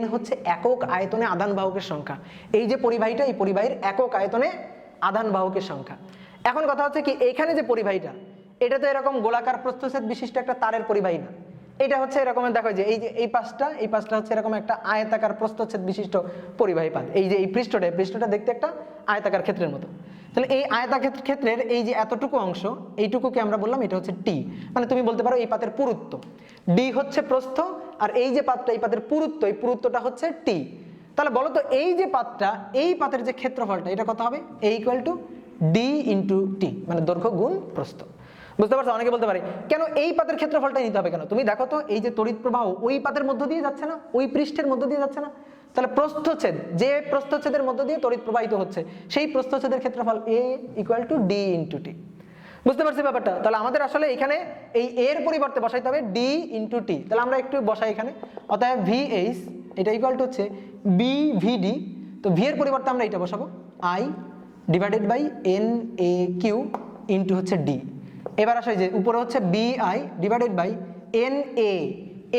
N হচ্ছে একক আয়তনে আধান বাহকের সংখ্যা। এই যে পরিবাহীটা, এই পরিবাহীর একক আয়তনে আধান বাহকের সংখ্যা। এখন কথা হচ্ছে কি, এইখানে যে পরিবাহীটা, এটা তো এরকম গোলাকার প্রস্থচ্ছেদ বিশিষ্ট একটা তারের পরিবাহী না। এটা হচ্ছে এরকমের, দেখো যে এই যে এই পাশটা হচ্ছে এরকম একটা আয়তাকার প্রস্থচ্ছেদ বিশিষ্ট পরিবাহী পাত। এই যে এই পৃষ্ঠটা দেখতে একটা আয়তাকার ক্ষেত্রের মতো। তাহলে এই আয়তাকার ক্ষেত্রের এই যে এতটুকু অংশ, এইটুকুকে আমরা বললাম এটা হচ্ছে T। মানে তুমি বলতে পারো এই পাতের পুরুত্ব। D হচ্ছে প্রস্থ, আর এই যে পাতটা, এই পাতের পুরুত্ব, এই পুরুত্বটা হচ্ছে T। তাহলে বলো তো এই যে পাতটা, এই পাতের যে ক্ষেত্রফলটা, এটা কত হবে? A = D × T, মানে দৈর্ঘ্য গুণ প্রস্থ। বুঝতে পারছো? অনেকে বলতে পারে কেন এই পাতের ক্ষেত্রফলটাই নিতে হবে কেন? তুমি দেখো তো এই যে তড়িৎ প্রবাহ ওই পাতের মধ্য দিয়ে যাচ্ছে না, ওই পৃষ্ঠের মধ্য দিয়ে যাচ্ছে না, তাহলে প্রস্থচ্ছেদ, যে প্রস্থচ্ছেদের মধ্য দিয়ে তড়িৎ প্রবাহিত হচ্ছে সেই প্রস্থচ্ছেদের ক্ষেত্রফল A = D × T। বুঝতে পারছি ব্যাপারটা? তাহলে আমাদের আসলে এখানে এই এর পরিবর্তে বসাইতে হবে D × T। তাহলে আমরা একটু বসাই এখানে, অতএব VH এটা ইকুয়াল টু হচ্ছে BVD। তো V এর পরিবর্তে আমরা এটা বসাবো I / NAQ ইন্টু হচ্ছে D। এবার আসে যে উপরে হচ্ছে BI / NA।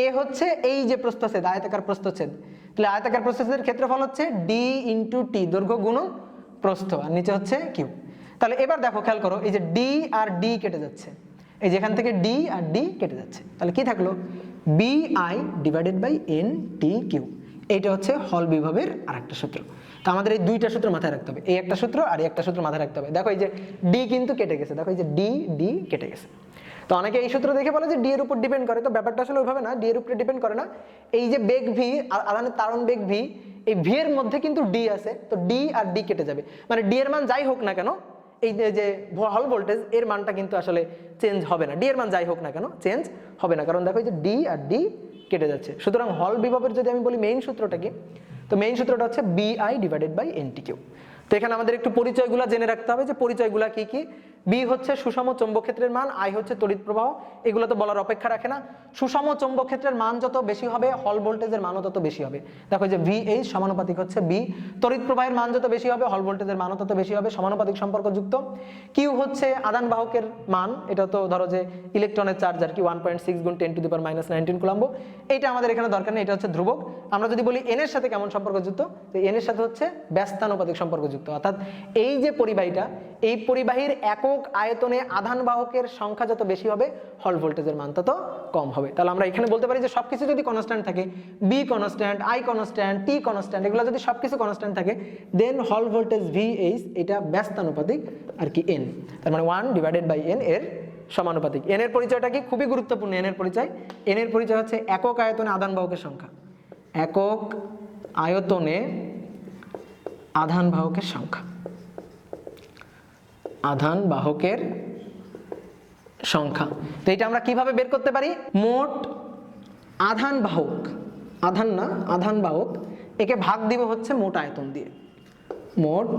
এ হচ্ছে এই যে প্রস্থচ্ছেদ, আয়তাকার প্রস্থচ্ছেদ, তাহলে আয়তাকার প্রস্থচ্ছেদের ক্ষেত্রফল হচ্ছে D × T, দৈর্ঘ্য গুণন প্রস্থ, আর নিচে হচ্ছে Q। তাহলে এবার দেখো, খেয়াল করো, এই যে D আর D কেটে যাচ্ছে, এই যেখান থেকে D আর D কেটে যাচ্ছে, তাহলে কি থাকলো BI / NTQ। এইটা হচ্ছে হল বিভবের আরেকটা সূত্র। তো আমাদের এই দুইটা সূত্র মাথায় রাখতে হবে, এই একটা সূত্র আর এই একটা সূত্র মাথায় রাখতে হবে। দেখো এই যে D কিন্তু কেটে গেছে, দেখো এই যে D কেটে গেছে। তো অনেকে এই সূত্র দেখে বলে যে D এর উপর ডিপেন্ড করে, তো ব্যাপারটা আসলে ওইভাবে না, D এর উপরে ডিপেন্ড করে না। এই যে বেগ V, আধানের তাড়ন বেগ V, এই V এর মধ্যে কিন্তু D আছে, তো D আর D কেটে যাবে, মানে D এর মান যাই হোক না কেন, এই যে হল ভোল্টেজ এর মানটা কিন্তু আসলে চেঞ্জ হবে না, D এর মান যাই হোক না কেন চেঞ্জ হবে না, কারণ দেখো এই যে D আর D কেটে যাচ্ছে। সুতরাং হল বিভবের যদি আমি বলি মেইন সূত্রটা কি, তো মেইন সূত্রটা হচ্ছে BI / NTQ। তো এখানে আমাদের একটু পরিচয়গুলো জেনে রাখতে হবে, যে পরিচয়গুলো কি কি। B হচ্ছে সুষম চৌম্বক ক্ষেত্রের মান, I হচ্ছে তড়িৎ প্রবাহ, এগুলো তো বলার অপেক্ষা রাখে না। সুষম চৌম্বক ক্ষেত্রের মান যত বেশি হবে হল ভোল্টেজের মানও তত বেশি হবে। দেখো যে VH সমানুপাতিক হচ্ছে B, তড়িৎ প্রবাহের মান যত বেশি হবে হল ভোল্টেজের মানও তত বেশি হবে, সমানুপাতিক সম্পর্কযুক্ত। Q হচ্ছে আধান বাহকের মান, এটা তো ধরো যে ইলেকট্রনের চার্জ আর কি 1.6 × 10⁻⁻19 কুলম্ব, এটা আমাদের এখানে দরকার নেই, এটা হচ্ছে ধ্রুবক। আমরা যদি বলি N এর সাথে কেমন সম্পর্কযুক্ত, তো N এর সাথে হচ্ছে ব্যস্তানুপাতিক সম্পর্কযুক্ত, অর্থাৎ এই যে পরিবাহীটা, এই পরিবাহীর একক আয়তনে আধান বাহকের সংখ্যা যত বেশি হবে হল ভোল্টেজের মান তত কম হবে। তাহলে আমরা এখানে বলতে পারি যে সবকিছু যদি কনস্ট্যান্ট থাকে, B constant, I constant, T constant, এগুলো যদি সবকিছু কনস্ট্যান্ট থাকে, দেন হল ভোল্টেজ VH এটা ব্যস্তানুপাতিক আর কি N, তার মানে 1/N এর সমানুপাতিক। N এর পরিচয়টা কি, খুবই গুরুত্বপূর্ণ N এর পরিচয়। N এর পরিচয় হচ্ছে একক আয়তনে আধান বাহকের সংখ্যা, একক আয়তনে আধান বাহকের সংখ্যা, আধান বাহকের সংখ্যা। তো এটা আমরা কিভাবে বের করতে পারি, মোট আধান বাহক, আধান না আধান বাহক, একে ভাগ দিব হচ্ছে মোট আয়তন দিয়ে, মোট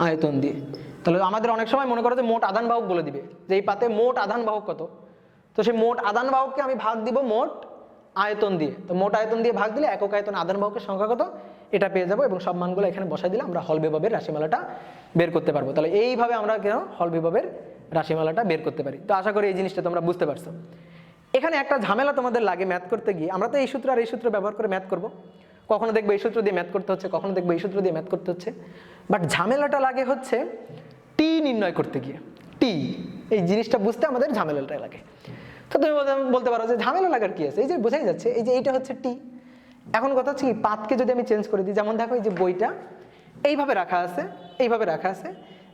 আয়তন দিয়ে। তাহলে আমাদের অনেক সময় মনে করো যে মোট আধান বাহক বলে দিবে, যে এই পাতে মোট আধান বাহক কত, তো সেই মোট আধান বাহককে আমি ভাগ দিব মোট আয়তন দিয়ে। তো মোট আয়তন দিয়ে ভাগ দিলে একক আয়তন আধান বাহকের সংখ্যা কত এটা পেয়ে যাবো, এবং সব মানগুলো এখানে বসাই দিলে আমরা হল বিভবের রাশিমালাটা বের করতে পারবো। তাহলে এইভাবে আমরা কেন হল বিভবের রাশিমালাটা বের করতে পারি। তো আশা করি এই জিনিসটা তোমরা বুঝতে পারছো। এখানে একটা ঝামেলা তোমাদের লাগে ম্যাথ করতে গিয়ে, আমরা তো এই সূত্র আর এই সূত্র ব্যবহার করে ম্যাথ করব, কখনো দেখবো এই সূত্র দিয়ে ম্যাথ করতে হচ্ছে, কখনো দেখবো এই সূত্র দিয়ে ম্যাথ করতে হচ্ছে, বাট ঝামেলাটা লাগে হচ্ছে টি নির্ণয় করতে গিয়ে। টি, এই জিনিসটা বুঝতে আমাদের ঝামেলাটা লাগে। তো তুমি বলতে পারো যে ঝামেলা লাগার কি আছে, এই যে বোঝাই যাচ্ছে, এই যে এইটা হচ্ছে টি। এখন কথা হচ্ছে কি, পাতকে যদি আমি চেঞ্জ করে দিই, যেমন দেখো এই যে বইটা এইভাবে রাখা আছে, এইভাবে রাখা আছে,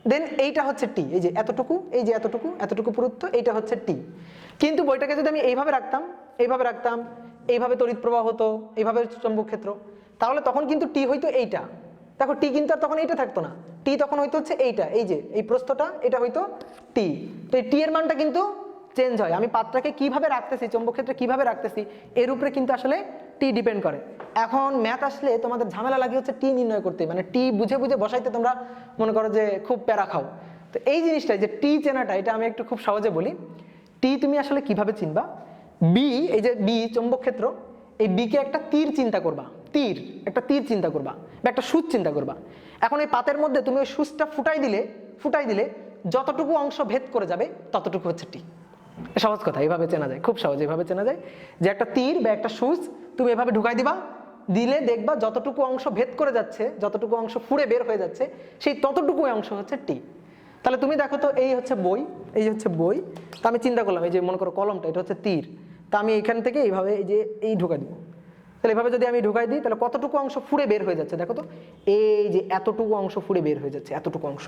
দেন এইটা হচ্ছে টি, এই যে এতটুকু, এই যে এতটুকু, এতটুকু পুরুত্ব, এইটা হচ্ছে টি। কিন্তু বইটাকে যদি আমি এইভাবে রাখতাম, এইভাবে রাখতাম, এইভাবে তড়িৎ প্রবাহ হতো, এইভাবে চৌম্বক ক্ষেত্র, তাহলে তখন কিন্তু টি হইতো এইটা। দেখো টি কিন্তু আর তখন এইটা থাকতো না, টি তখন হইতো হচ্ছে এইটা, এই যে এই প্রস্থটা, এটা হইতো টি। তো এই টি এর মানটা কিন্তু চেঞ্জ হয়, আমি পাত্রটাকে কিভাবে রাখতেছি, চৌম্বক ক্ষেত্রে কিভাবে রাখতেছি, এর উপরে কিন্তু আসলে টি ডিপেন্ড করে। এখন ম্যাথ আসলে তোমাদের ঝামেলা লাগে হচ্ছে টি নির্ণয় করতে, মানে টি বুঝে বুঝে বসাইতে তোমরা মনে করো যে খুব প্যারা খাও। তো এই জিনিসটা যে টি চেনাটা, এটা আমি একটু খুব সহজে বলি। টি তুমি আসলে কিভাবে চিনবা, বি, এই যে বি চৌম্বক ক্ষেত্র, এই বিকে একটা তীর চিন্তা করবা, তীর, একটা তীর চিন্তা করবা, বা একটা সূচ চিন্তা করবা। এখন এই পাতের মধ্যে তুমি ওই সূচটা ফুটাই দিলে যতটুকু অংশ ভেদ করে যাবে ততটুকু হচ্ছে টি। সহজ কথা, এইভাবে চেনা যায়, খুব সহজ এইভাবে চেনা যায়, যে একটা তীর বা একটা সূচ তুমি এভাবে ঢুকাই দিবা, দিলে দেখবা যতটুকু অংশ ভেদ করে যাচ্ছে, যতটুকু অংশ ফুড়ে বের হয়ে যাচ্ছে, সেই ততটুকু অংশ হচ্ছে টি। তাহলে তুমি দেখো তো, এই হচ্ছে বই, এই হচ্ছে বই, তা আমি চিন্তা করলাম এই যে মনে করো কলমটা, এটা হচ্ছে তীর, তা আমি এখান থেকে এইভাবে এই যে এই ঢুকাই দিব। তাহলে এভাবে যদি আমি ঢুকাই দিই, তাহলে কতটুকু অংশ ফুড়ে বের হয়ে যাচ্ছে দেখো তো, এই যে এতটুকু অংশ ফুড়ে বের হয়ে যাচ্ছে, এতটুকু অংশ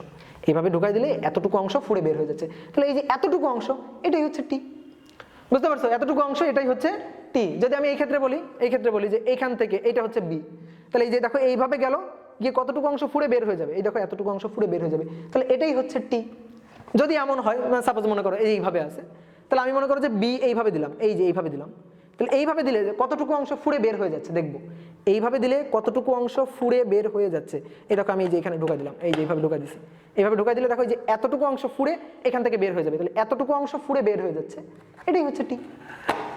এইভাবে ঢুকাই দিলে এতটুকু অংশ ফুড়ে বের হয়ে যাচ্ছে। তাহলে এই যে এতটুকু অংশ, এটাই হচ্ছে টি। বুঝতে পারছো, এতটুকু অংশ এটাই হচ্ছে টি। যদি আমি এই ক্ষেত্রে বলি যে এইখান থেকে এটা হচ্ছে বি, তাহলে এই যে দেখো এইভাবে গেল গিয়ে কতটুকু অংশ ফুড়ে বের হয়ে যাবে, এই দেখো এতটুকু অংশ ফুড়ে বের হয়ে যাবে, তাহলে এটাই হচ্ছে টি। যদি এমন হয়, সাপোজ মনে করো এইভাবে আছে, তাহলে আমি মনে করো যে বি এইভাবে দিলাম, এই যে এইভাবে দিলাম, তাহলে এইভাবে দিলে কতটুকু অংশ ফুড়ে বের হয়ে যাচ্ছে দেখবো, এইভাবে দিলে কতটুকু অংশ ফুঁড়ে বের হয়ে যাচ্ছে, এরকম আমি এই যে এখানে ঢোকা দিলাম, এই যে এইভাবে ঢোকা দিছি, এইভাবে ঢোকা দিলে দেখো যে এতটুকু অংশ ফুঁড়ে এখান থেকে বের হয়ে যাবে, তাহলে এতটুকু অংশ ফুঁড়ে বের হয়ে যাচ্ছে, এটাই হচ্ছে টি।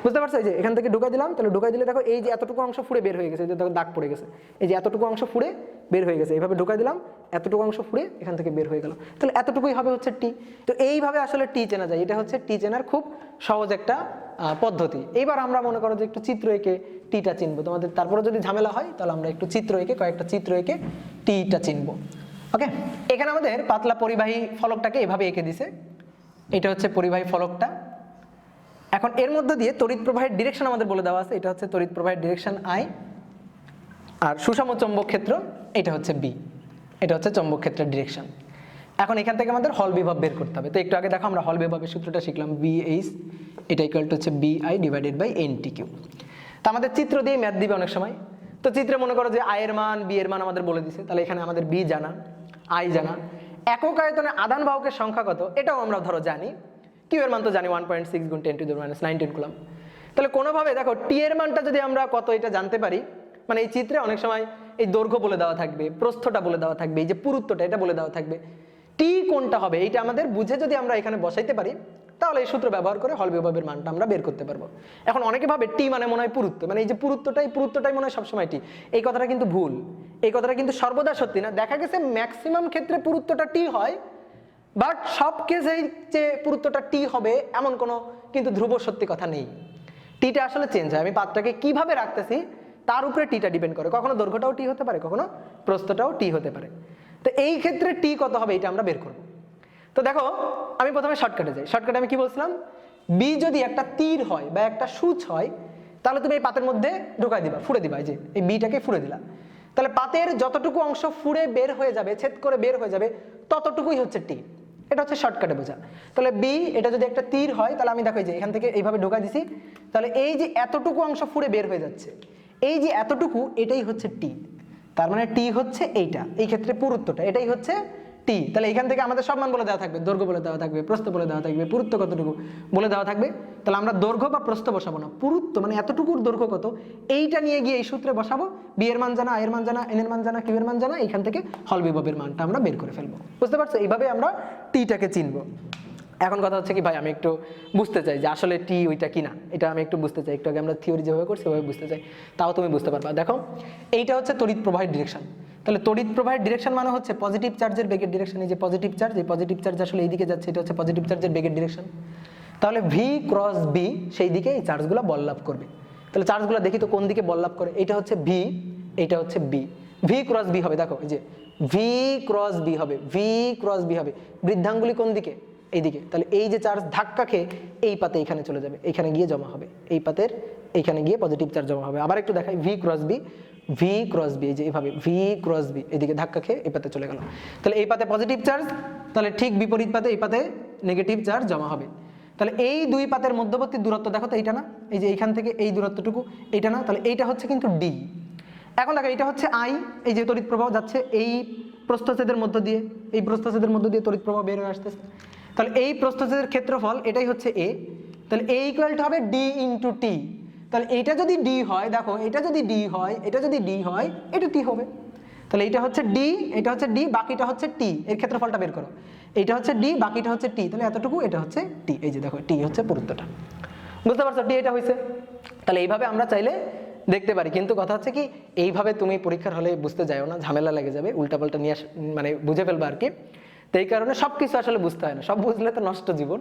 বুঝতে পারছো? এই যে এখান থেকে ঢোকা দিলাম, তাহলে ঢোকা দিলে দেখো এই যে এতটুকু অংশ ফুঁড়ে বের হয়ে গেছে, যে দেখো দাগ পড়ে গেছে, এই যে এতটুকু অংশ ফুঁড়ে বের হয়ে গেছে, এইভাবে ঢোকা দিলাম, এতটুকু অংশ ফুঁড়ে এখান থেকে বের হয়ে গেল, তাহলে এতটুকুই হবে হচ্ছে টি। তো এইভাবে আসলে টি চেনা যায়, এটা হচ্ছে টি চেনার খুব সহজ একটা পদ্ধতি। এইবার আমরা মনে করো যে একটু চিত্র এঁকে টিটা চিনবো, তোমাদের তারপরে যদি ঝামেলা হয় তাহলে আমরা একটু চিত্র এঁকে কয়েকটা চিত্র এঁকে টিটা চিনবো। ওকে, এখানে আমাদের পাতলা পরিবাহী ফলকটাকে এভাবে এঁকে দিছে, এটা হচ্ছে পরিবাহী ফলকটা। এখন এর মধ্যে দিয়ে তড়িৎ প্রবাহের ডিরেকশন আমাদের বলে দেওয়া আছে, এটা হচ্ছে তড়িৎ প্রবাহের ডিরেকশন আই, আর সুষম চৌম্বক ক্ষেত্র এটা হচ্ছে বি, এটা হচ্ছে চৌম্বক ক্ষেত্রের ডিরেকশন। এখন এখান থেকে আমাদের হল বিভব বের করতে হবে। তো একটু আগে দেখো আমরা হল বিভবের সূত্রটা শিখলাম, বিএইচ এটা ইকুয়াল টু হচ্ছে বিআই ডিভাইডেড বাই এনটিকিউ। তো আমাদের চিত্র দিয়ে ম্যাথ দিবে অনেক সময়, তো চিত্রে মনে করো যে আই এর মান বি এর মান আমাদের বলে দিছে, তাহলে এখানে আমাদের বি জানা, আই জানা, একক আয়তনে আধান বাহকের সংখ্যা কত এটাও আমরা ধরো জানি, কিউ এর মান তো জানি 1.6 × 10⁻⁹ কুলম্ব। তাহলে কোনোভাবে দেখো টি এর মানটা যদি আমরা কত এটা জানতে পারি, মানে এই চিত্রে অনেক সময় এই দৈর্ঘ্য বলে দেওয়া থাকবে, প্রস্থটা বলে দেওয়া থাকবে, এই যে পুরুত্বটা এটা বলে দেওয়া থাকবে, টি কোনটা হবে এইটা আমাদের বুঝে যদি আমরা এখানে বসাইতে পারি তাহলে এই সূত্র ব্যবহার করে হল বিভবের মানটা আমরা বের করতে পারবো। এখন অনেকে ভাবে টি মানে মনে হয় পুরুত্ব, মানে এই যে পুরুত্বটাই মনে হয় সবসময় টি, এই কথাটা কিন্তু ভুল, এই কথাটা কিন্তু সর্বদা সত্যি না। দেখা গেছে ম্যাক্সিমাম ক্ষেত্রে পুরুত্বটা টি হয়, বাট সব কেসেই যে পুরুত্বটা টি হবে এমন কোনো কিন্তু ধ্রুব সত্যি কথা নেই। টিটা আসলে চেঞ্জ হয়, আমি পাতটাকে কিভাবে রাখতেছি তার উপরে টিটা ডিপেন্ড করে, কখনো দৈর্ঘ্যটাও টি হতে পারে, কখনো প্রস্থটাও টি হতে পারে। তো এই ক্ষেত্রে টি কত হবে এটা আমরা বের করব। তো দেখো আমি প্রথমে শর্টকাটে যাই, শর্টকাটে আমি কি বলছিলাম, বি যদি একটা তীর হয় বা একটা সূচ হয় তাহলে তুমি এই পাতের মধ্যে ঢোকাই দিবা, ফুঁড়ে দিবা, এই যে এই বিটাকে ফুঁড়ে দিলা, তাহলে পাতের যতটুকু অংশ ফুঁড়ে বের হয়ে যাবে, ছেদ করে বের হয়ে যাবে, ততটুকুই হচ্ছে টি। এটা হচ্ছে শর্টকাটে বোঝা। তাহলে বি এটা যদি একটা তীর হয় তাহলে আমি দেখো যে এখান থেকে এইভাবে ঢোকাই দিছি, তাহলে এই যে এতটুকু অংশ ফুঁড়ে বের হয়ে যাচ্ছে, এই যে এতটুকু এটাই হচ্ছে টি, তার মানে টি হচ্ছে এইটা, এই ক্ষেত্রে পুরুত্বটা এটাই হচ্ছে টি। তাহলে এখান থেকে আমাদের সব মান বলে দেওয়া থাকবে, দৈর্ঘ্য বলে দেওয়া থাকবে, প্রস্থ বলে দেওয়া থাকবে, পুরুত্ব কতটুকু বলে দেওয়া থাকবে। তাহলে আমরা দৈর্ঘ্য বা প্রস্থ বসাবো না, পুরুত্ব মানে এতটুকুর দৈর্ঘ্য কত এইটা নিয়ে গিয়ে এই সূত্রে বসাবো, বি এর মান জানা, আই এর মান জানা, এন এর মান জানা, কিউ এর মান জানা, এখান থেকে হল বিভবের মানটা আমরা বের করে ফেলবো। বুঝতে পারছো? এইভাবে আমরা টিটাকে চিনবো। এখন কথা হচ্ছে কি ভাই আমি একটু বুঝতে চাই যে আসলে টি ওইটা কিনা, এটা আমি একটু বুঝতে চাই, একটু আগে আমরা থিওরি যেভাবে করছি সেভাবে বুঝতে চাই, তাও তুমি বুঝতে পারবা। দেখো এইটা হচ্ছে তড়িৎ প্রবাহের ডিরেকশন, তাহলে তড়িৎ প্রবাহের ডিরেকশন মানে হচ্ছে পজিটিভ চার্জের বেগের ডিরেকশন, এই যে পজিটিভ চার্জ, এই পজিটিভ চার্জ আসলে এইদিকে যাচ্ছে, এটা হচ্ছে পজিটিভ চার্জের বেগের ডিরেকশন। তাহলে ভি ক্রস বি সেই দিকে এই চার্জগুলো বল লাভ করবে। তাহলে চার্জগুলো দেখি তো কোন দিকে বল লাভ করে, এটা হচ্ছে ভি, এটা হচ্ছে বি, ভি ক্রস বি হবে, দেখো এই যে ভি ক্রস বি হবে, ভি ক্রস বি হবে, বৃদ্ধাঙ্গুলি কোন দিকে, এইদিকে। তাহলে এই যে চার্জ ধাক্কা খেয়ে এই পাতে এখানে চলে যাবে, এইখানে গিয়ে জমা হবে, এই পাতের এইখানে গিয়ে পজিটিভ চার্জ জমা হবে। আবার একটু দেখাই, V cross B, V cross B, এই যে এইভাবে ভি ক্রস বি, এদিকে ধাক্কা খেয়ে এই পাতে চলে গেল, তাহলে এই পাতে পজিটিভ চার্জ, তাহলে ঠিক বিপরীত পাতে এই পাতে নেগেটিভ চার্জ জমা হবে। তাহলে এই দুই পাতের মধ্যবর্তী দূরত্ব দেখো তো এইটা না, এই যে এইখান থেকে এই দূরত্বটুকু এইটা না, তাহলে এইটা হচ্ছে কিন্তু ডি। এখন দেখো এটা হচ্ছে আই, এই যে তড়িৎ প্রবাহ যাচ্ছে এই প্রস্থচ্ছেদের মধ্য দিয়ে, এই প্রস্থচ্ছেদের মধ্য দিয়ে তড়িৎ প্রবাহ বের হয়ে আসতেছে, তাহলে এই প্রস্থচ্ছেদের ক্ষেত্রফল এটাই হচ্ছে এ, তাহলে এ ইকুয়াল টু হবে ডি ইন্টু টি। তাহলে এইটা যদি ডি হয়, দেখো এটা যদি ডি হয়, এটা যদি ডি হয়, এটা টি হবে। তাহলে এইটা হচ্ছে ডি, এটা হচ্ছে ডি, বাকিটা হচ্ছে টি, এর ক্ষেত্রফলটা বের করো, এইটা হচ্ছে ডি, বাকিটা হচ্ছে টি, তাহলে এতটুকু এটা হচ্ছে টি, এই যে দেখো টি হচ্ছে পুরুত্বটা। বুঝতে পারছো? টি এটা হয়েছে। তাহলে এইভাবে আমরা চাইলে দেখতে পারি, কিন্তু কথা হচ্ছে কি এইভাবে তুমি পরীক্ষার হলে বুঝতে যাও না, ঝামেলা লেগে যাবে, উল্টাপাল্টা নিয়ে মানে বুঝে ফেলবে আর কি। তো এই কারণে সব কিছু আসলে বুঝতে হয় না, সব বুঝলে তো নষ্ট জীবন।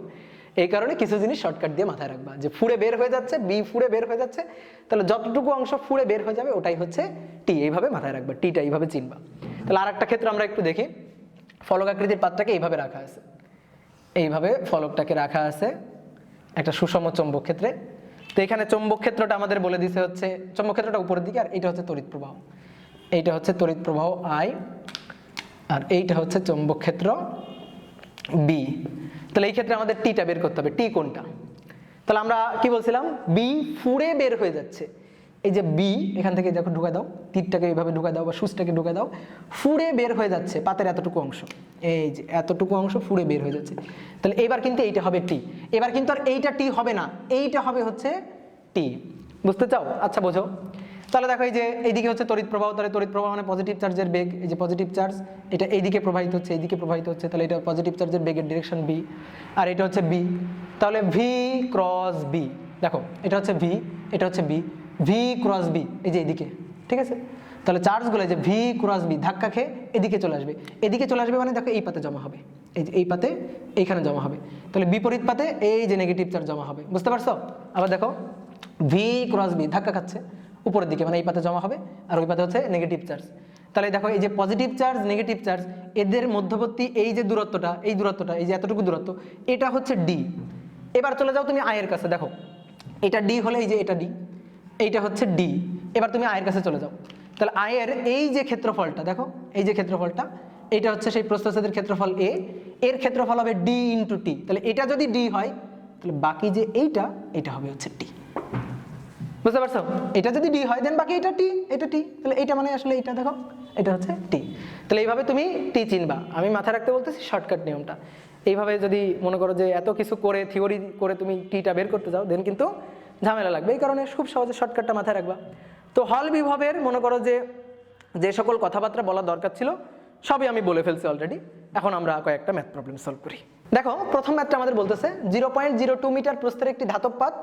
এই কারণে কিছু জিনিস শর্টকাট দিয়ে মাথায় রাখবা, যে ফুঁড়ে বের হয়ে যাচ্ছে, বি ফুঁড়ে বের হয়ে যাচ্ছে, তাহলে যতটুকু অংশ ফুঁড়ে বের হয়ে যাবে ওটাই হচ্ছে টি, এইভাবে মাথায় রাখবা, টিটা এইভাবে চিনবা। তাহলে আর একটা ক্ষেত্রে আমরা একটু দেখি, ফলক আকৃতির পাতটাকে এইভাবে রাখা আছে, এইভাবে ফলকটাকে রাখা আছে একটা সুষম চৌম্বক ক্ষেত্রে। তো এখানে চৌম্বক ক্ষেত্রটা আমাদের বলে দিছে হচ্ছে, চৌম্বক ক্ষেত্রটা উপরের দিকে, আর এইটা হচ্ছে তড়িৎ প্রবাহ, এইটা হচ্ছে তড়িৎ প্রবাহ আই, আর এইটা হচ্ছে চৌম্বক ক্ষেত্র বি। তাহলে এই ক্ষেত্রে আমাদের টিটা বের করতে হবে, টি কোনটা। তাহলে আমরা কি বলছিলাম, বি ফুঁড়ে বের হয়ে যাচ্ছে, এই যে বি এখান থেকে দেখো ঢুকাই দাও, তীরটাকে এইভাবে ঢুকাই দাও বা সুচটাকে ঢুকাই দাও, ফুঁড়ে বের হয়ে যাচ্ছে পাতের এতটুকু অংশ, এই যে এতটুকু অংশ ফুঁড়ে বের হয়ে যাচ্ছে। তাহলে এবার কিন্তু এইটা হবে টি, এবার কিন্তু আর এইটা টি হবে না, এইটা হবে হচ্ছে টি। বুঝতে চাও? আচ্ছা বোঝো। তাহলে দেখো এই যে এইদিকে হচ্ছে তড়িৎ প্রবাহ, তাহলে তড়িৎ প্রবাহ মানে পজিটিভ চার্জের বেগ, এই যে পজিটিভ চার্জ এটা এইদিকে প্রবাহিত হচ্ছে, এইদিকে প্রবাহিত হচ্ছে, তাহলে এটা পজিটিভ চার্জের বেগের ডিরেকশন বি, আর এটা হচ্ছে বি, তাহলে ভি ক্রস বি, দেখো এটা হচ্ছে ভি, এটা হচ্ছে বি, ভি ক্রস বি এই যে এইদিকে, ঠিক আছে। তাহলে চার্জগুলো যে ভি ক্রস বি ধাক্কা খেয়ে এদিকে চলে আসবে, এদিকে চলে আসবে মানে দেখো এই পাতে জমা হবে, এই যে এই পাতে এইখানে জমা হবে, তাহলে বিপরীত পাতে এই যে নেগেটিভ চার্জ জমা হবে, বুঝতে পারছো? আবার দেখো ভি ক্রস বি ধাক্কা খাচ্ছে উপরের দিকে মানে এই পাতে জমা হবে, আর ওই পাতে হচ্ছে নেগেটিভ চার্জ। তাহলে দেখো এই যে পজিটিভ চার্জ নেগেটিভ চার্জ এদের মধ্যবর্তী এই যে দূরত্বটা, এই দূরত্বটা, এই যে এতটুকু দূরত্ব, এটা হচ্ছে ডি। এবার চলে যাও তুমি আয়ের কাছে, দেখো এটা ডি হলে এই যে এটা ডি, এইটা হচ্ছে ডি। এবার তুমি আয়ের কাছে চলে যাও, তাহলে আয়ের এই যে ক্ষেত্রফলটা, দেখো এই যে ক্ষেত্রফলটা, এটা হচ্ছে সেই প্রস্থচ্ছেদের ক্ষেত্রফল এ, এর ক্ষেত্রফল হবে ডি ইন্টু টি। তাহলে এটা যদি ডি হয় তাহলে বাকি যে এইটা, এটা হবে হচ্ছে টি, বুঝতে পারছো? এটা যদি ডি হয় দেন বাকি এটা টি, এটা টি, তাহলে এইটা মানে আসলে এইটা দেখো এটা হচ্ছে টি। তাহলে এইভাবে তুমি টি চিনবা। আমি মাথায় রাখতে বলতেছি শর্টকাট নিয়মটা। এইভাবে যদি মনে করো যে এত কিছু করে থিওরি করে তুমি টিটা বের করতে যাও দেন কিন্তু ঝামেলা লাগবে, এই কারণে খুব সহজে শর্টকাটটা মাথায় রাখবা। তো হল বিভবের মনে করো যে যে সকল কথাবার্তা বলা দরকার ছিল সবই আমি বলে ফেলছি অলরেডি। এখন আমরা কয়েকটা ম্যাথ প্রবলেম সলভ করি। দেখো প্রথম ম্যাথটা আমাদের বলতেছে 0.02 মিটার প্রস্থের একটি ধাতব পাত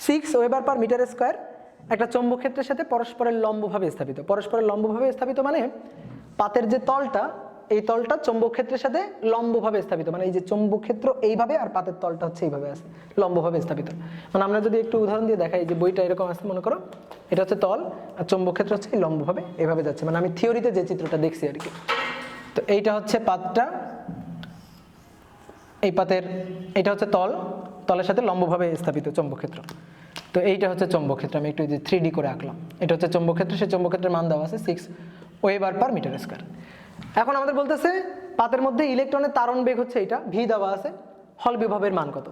6 ওয়েবার পার মিটার স্কোয়ার একটা চৌম্বক ক্ষেত্রের সাথে পরস্পরের লম্বভাবে স্থাপিত। পরস্পরের লম্বভাবে স্থাপিত মানে পাতের যে তলটা, এই তলটা চৌম্বক ক্ষেত্রের সাথে লম্বভাবে স্থাপিত, মানে এই যে চৌম্বক ক্ষেত্র এইভাবে আর পাতের তলটা হচ্ছে এইভাবে আছে, লম্বভাবে স্থাপিত। মানে আমরা যদি একটু উদাহরণ দিয়ে দেখাই, যে বইটা এরকম আছে, মনে করো এটা হচ্ছে তল আর চৌম্বক ক্ষেত্র হচ্ছে লম্বভাবে এভাবে যাচ্ছে, মানে আমি থিওরিতে যে চিত্রটা দেখছি আর কি। তো এইটা হচ্ছে পাতটা, এই পাতের এটা হচ্ছে তল, তলের সাথে লম্বভাবে স্থাপিত চৌম্বক ক্ষেত্র। তো এইটা হচ্ছে চৌম্বক ক্ষেত্র, আমি একটু যে 3D করে আঁকলাম। এটা হচ্ছে চৌম্বক ক্ষেত্র, সেই চৌম্বক ক্ষেত্রের মান দেওয়া আছে 6 ওয়েবার পার মিটার স্কয়ার। এখন আমাদের বলতেছে পাতের মধ্যে ইলেকট্রনের তারণ বেগ হচ্ছে এটা, ভি দেওয়া আছে, হল বিভবের মান কত।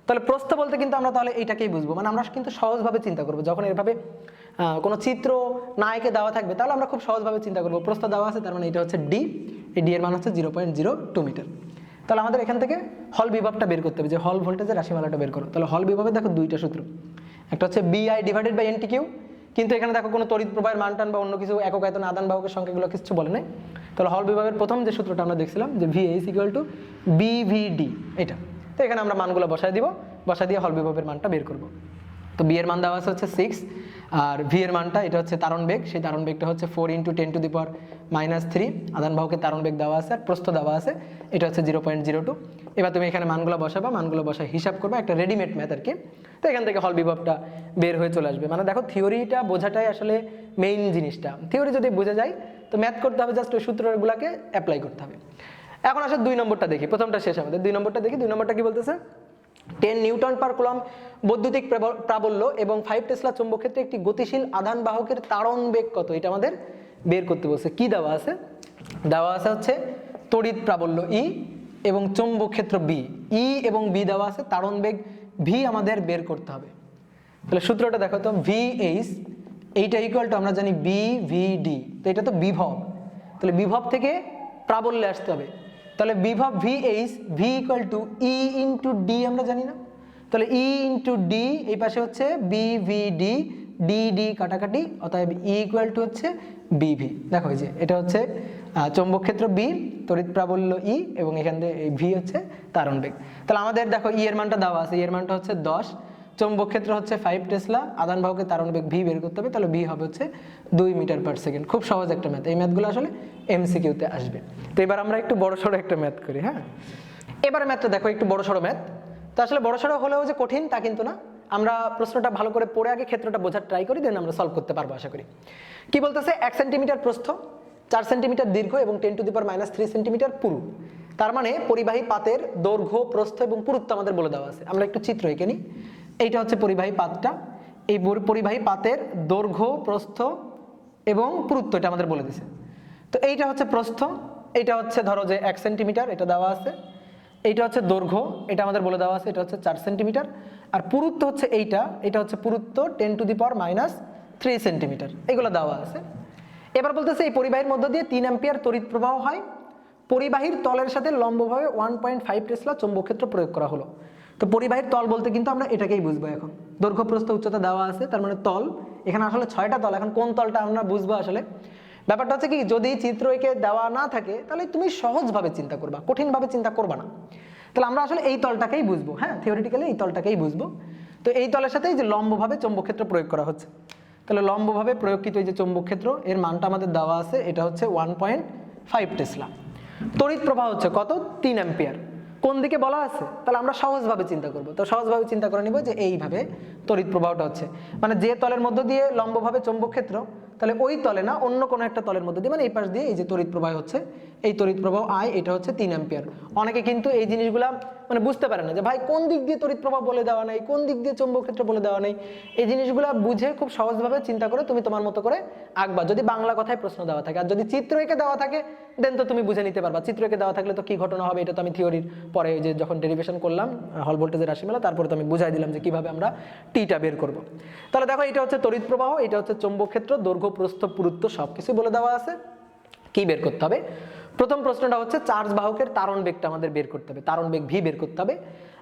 তাহলে প্রস্থ বলতে কিন্তু আমরা তাহলে এইটাকেই বুঝবো, মানে আমরা কিন্তু সহজভাবে চিন্তা করবো। যখন এভাবে কোনো চিত্র না এঁকে দেওয়া থাকবে তাহলে আমরা খুব সহজভাবে চিন্তা করবো। প্রস্থ দেওয়া আছে, তার মানে এটা হচ্ছে ডি, এই ডি এর মান হচ্ছে 0.02 মিটার। তাহলে আমাদের এখান থেকে হল বিভবটা বের করতে হবে, যে হল ভোল্টেজের রাশিমালাটা বের করো। তাহলে হল বিভবের দেখো দুইটা সূত্র, একটা হচ্ছে বিআই ডিভাইডেড বাই এনটি কিউ, কিন্তু এখানে দেখো কোনো তড়িৎ প্রবাহের মান টান বা অন্য কিছু একক আয়তন আদান বাহকের সংখ্যাগুলো কিছু বলে নাই। তাহলে হল বিভবের প্রথম যে সূত্রটা আমরা দেখছিলাম যে ভি ইজ ইকুয়াল টু বিভিডি, এটা। তো এখানে আমরা মানগুলো বসায় দিব, বসায় দিয়ে হল বিভবের মানটা বের করব। তো বি এর মান দেওয়া আছে হচ্ছে 6, আর ভি এর মানটা এটা হচ্ছে তারণ বেগ, সেই তারণ বেগটা হচ্ছে 4 × 10⁻³ আদান বাহকের তারণ বেগ দেওয়া আছে, আর প্রস্থ দেওয়া আছে এটা হচ্ছে 0.02। এবার তুমি এখানে মানগুলো বসাবা, মানগুলো বসায় হিসাব করবা, একটা রেডিমেড ম্যাথ আর কি। তো এখান থেকে হল বিভবটা বের হয়ে চলে আসবে। মানে দেখো থিওরিটা বোঝাটাই আসলে মেইন জিনিসটা। থিওরি যদি বুঝে যায় তো ম্যাথ করতে হবে, জাস্ট ওই সূত্রগুলোকে অ্যাপ্লাই করতে হবে। এখন আসলে 2 নম্বরটা দেখি, প্রথমটা শেষ আমাদের। 2 নম্বরটা দেখি। 2 নম্বরটা কি বলতেছে, 10 নিউটন পার কুলম্ব বৈদ্যুতিক প্রাবল্য এবং 5 টেসলা চৌম্বক ক্ষেত্রে একটি গতিশীল আধান বাহকের তাড়ন বেগ কত, এটা আমাদের বের করতে বলছে। কি দেওয়া আছে? দেওয়া আছে হচ্ছে তড়িৎ প্রাবল্য ই এবং চৌম্বক ক্ষেত্র বি, ই এবং বি দেওয়া আছে, তাড়ন বেগ ভি আমাদের বের করতে হবে। তাহলে সূত্রটা দেখো তো, ভি এইচ এইটা ইকুয়াল টু আমরা জানি বি ভি ডি, তো এটা তো বিভব, তাহলে বিভব থেকে প্রাবল্যে আসতে হবে। তাহলে বিভব V H, V equal to E into D আমরা জানি না, তাহলে ই ইন্টু ডি, এই পাশে হচ্ছে B V D, D D কাটাকাটি, অতএব ই ইকুয়াল টু হচ্ছে বিভি। দেখো এই যে এটা হচ্ছে চৌম্বক ক্ষেত্র বি, তড়িৎ প্রাবল্য ই, এবং এখান থেকে এই ভি হচ্ছে তারণ বেগ। তাহলে আমাদের দেখো ই এর মানটা দেওয়া আছে, ই এর মানটা হচ্ছে 10, চৌম্বক ক্ষেত্র হচ্ছে 5 টেসলা, আদান বাহকের তারণ বেগ ভি বের করতে হবে, তাহলে ভি হবে হচ্ছে 2 মিটার পার সেকেন্ড। খুব সহজ একটা ম্যাথ, এই ম্যাথগুলো আসলে এমসিকিউতে আসবে। তো এবার আমরা একটু বড়সড় একটা ম্যাথ করি। হ্যাঁ, এবার ম্যাথটা দেখো একটু বড়সড় ম্যাথ। তো আসলে বড়সড় হলেও যে কঠিন তা কিন্তু না, আমরা প্রশ্নটা ভালো করে পড়ে আগে ক্ষেত্রটা বোঝার ট্রাই করি, দেন আমরা সলভ করতে পারবো আশা করি। কি বলতেছে, 1 সেন্টিমিটার প্রস্থ, 4 সেন্টিমিটার দীর্ঘ এবং 10⁻³ সেন্টিমিটার পুরু। তার মানে পরিবাহী পাতের দৈর্ঘ্য, প্রস্থ এবং পুরুত্ব আমাদের বলে দেওয়া আছে। আমরা একটু চিত্র এঁকে নিই। এইটা হচ্ছে পরিবাহী পাতটা, এই পরিবাহী পাতের দৈর্ঘ্য, প্রস্থ এবং পুরুত্ব এটা আমাদের বলে দিছে। তো এইটা হচ্ছে প্রস্থ, এইটা হচ্ছে ধরো যে 1 সেন্টিমিটার, এটা দেওয়া আছে। এইটা হচ্ছে দৈর্ঘ্য, এটা আমাদের বলে দেওয়া আছে, এটা হচ্ছে 4 সেন্টিমিটার। আর পুরুত্ব হচ্ছে এইটা, এটা হচ্ছে পুরুত্ব 10⁻³ সেন্টিমিটার, এগুলো দেওয়া আছে। এবার বলতেছে এই পরিবাহীর মধ্য দিয়ে 3 অ্যাম্পিয়ার তড়িৎ প্রবাহ হয়, পরিবাহীর তলের সাথে লম্বভাবে 1.5 টেসলা চৌম্বক ক্ষেত্র প্রয়োগ করা হলো। তো পরিবাহীর তল বলতে কিন্তু আমরা এটাকেই বুঝবো এখন। দৈর্ঘ্য, প্রস্থ, উচ্চতা দেওয়া আছে, তার মানে তল এখানে আসলে 6টা তল, এখন কোন তলটা আমরা বুঝবো আসলে। ব্যাপারটা হচ্ছে কি, যদি চিত্র এঁকে দেওয়া না থাকে তাহলে তুমি সহজভাবে চিন্তা করবা, কঠিনভাবে চিন্তা করবা না। তাহলে আমরা আসলে এই তলটাকেই বুঝবো, হ্যাঁ থিওরিটিক্যালি এই তলটাকেই বুঝবো। তো এই তলের সাথে এই যে লম্বভাবে চৌম্বক ক্ষেত্র প্রয়োগ করা হচ্ছে, তাহলে লম্বভাবে প্রয়োগকৃত এই যে চৌম্বক ক্ষেত্র এর মানটা আমাদের দেওয়া আছে, এটা হচ্ছে 1.5 টেসলা। তড়িৎ প্রবাহ হচ্ছে কত, 3 অ্যাম্পিয়ার। কোন দিকে বলা আছে, তাহলে আমরা সহজভাবে চিন্তা করব। তো সহজভাবে চিন্তা করে নিব যে এইভাবে তড়িৎ প্রবাহটা হচ্ছে, মানে যে তলের মধ্য দিয়ে লম্বভাবে চৌম্বক ক্ষেত্র, তাহলে ওই তলে না, অন্য কোনো একটা তলের মধ্যে দিয়ে, মানে এই পাশ দিয়ে এই যে তড়িৎ প্রবাহ হচ্ছে, এই তড়িৎ প্রবাহ আই, এটা হচ্ছে 3 অ্যাম্পিয়ার। অনেকে কিন্তু এই জিনিসগুলা মানে বুঝতে পারে না যে ভাই কোন দিক দিয়ে তড়িৎ প্রবাহ বলে দেওয়া নাই, কোন দিক দিয়ে চৌম্বক ক্ষেত্র বলে দেওয়া নেই। এই জিনিসগুলা বুঝে খুব সহজভাবে চিন্তা করে তুমি তোমার মতো করে আঁকবা, যদি বাংলা কথায় প্রশ্ন দেওয়া থাকে। আর যদি চিত্র এঁকে দেওয়া থাকে দেন তো তুমি বুঝে নিতে পারবা। চিত্র এঁকে দেওয়া থাকলে তো কি ঘটনা হবে এটা তো আমি থিওরির পরে ওই যে যখন ডেরিভেশন করলাম হল ভোল্টেজের রাশিমালা, তারপরে তো আমি বুঝাই দিলাম যে কিভাবে আমরা টিটা বের করব। তাহলে দেখো এটা হচ্ছে তড়িৎ প্রবাহ, এটা হচ্ছে চৌম্বক ক্ষেত্র, দৈর্ঘ্য প্রস্থ পুরুত্ব সবকিছু বলে দেওয়া আছে। কি বের করতে হবে, প্রথম প্রশ্নটা হচ্ছে চার্জ বাহকের তারণ বেগটা আমাদের বের করতে হবে, তারণ বেগ ভি বের করতে হবে।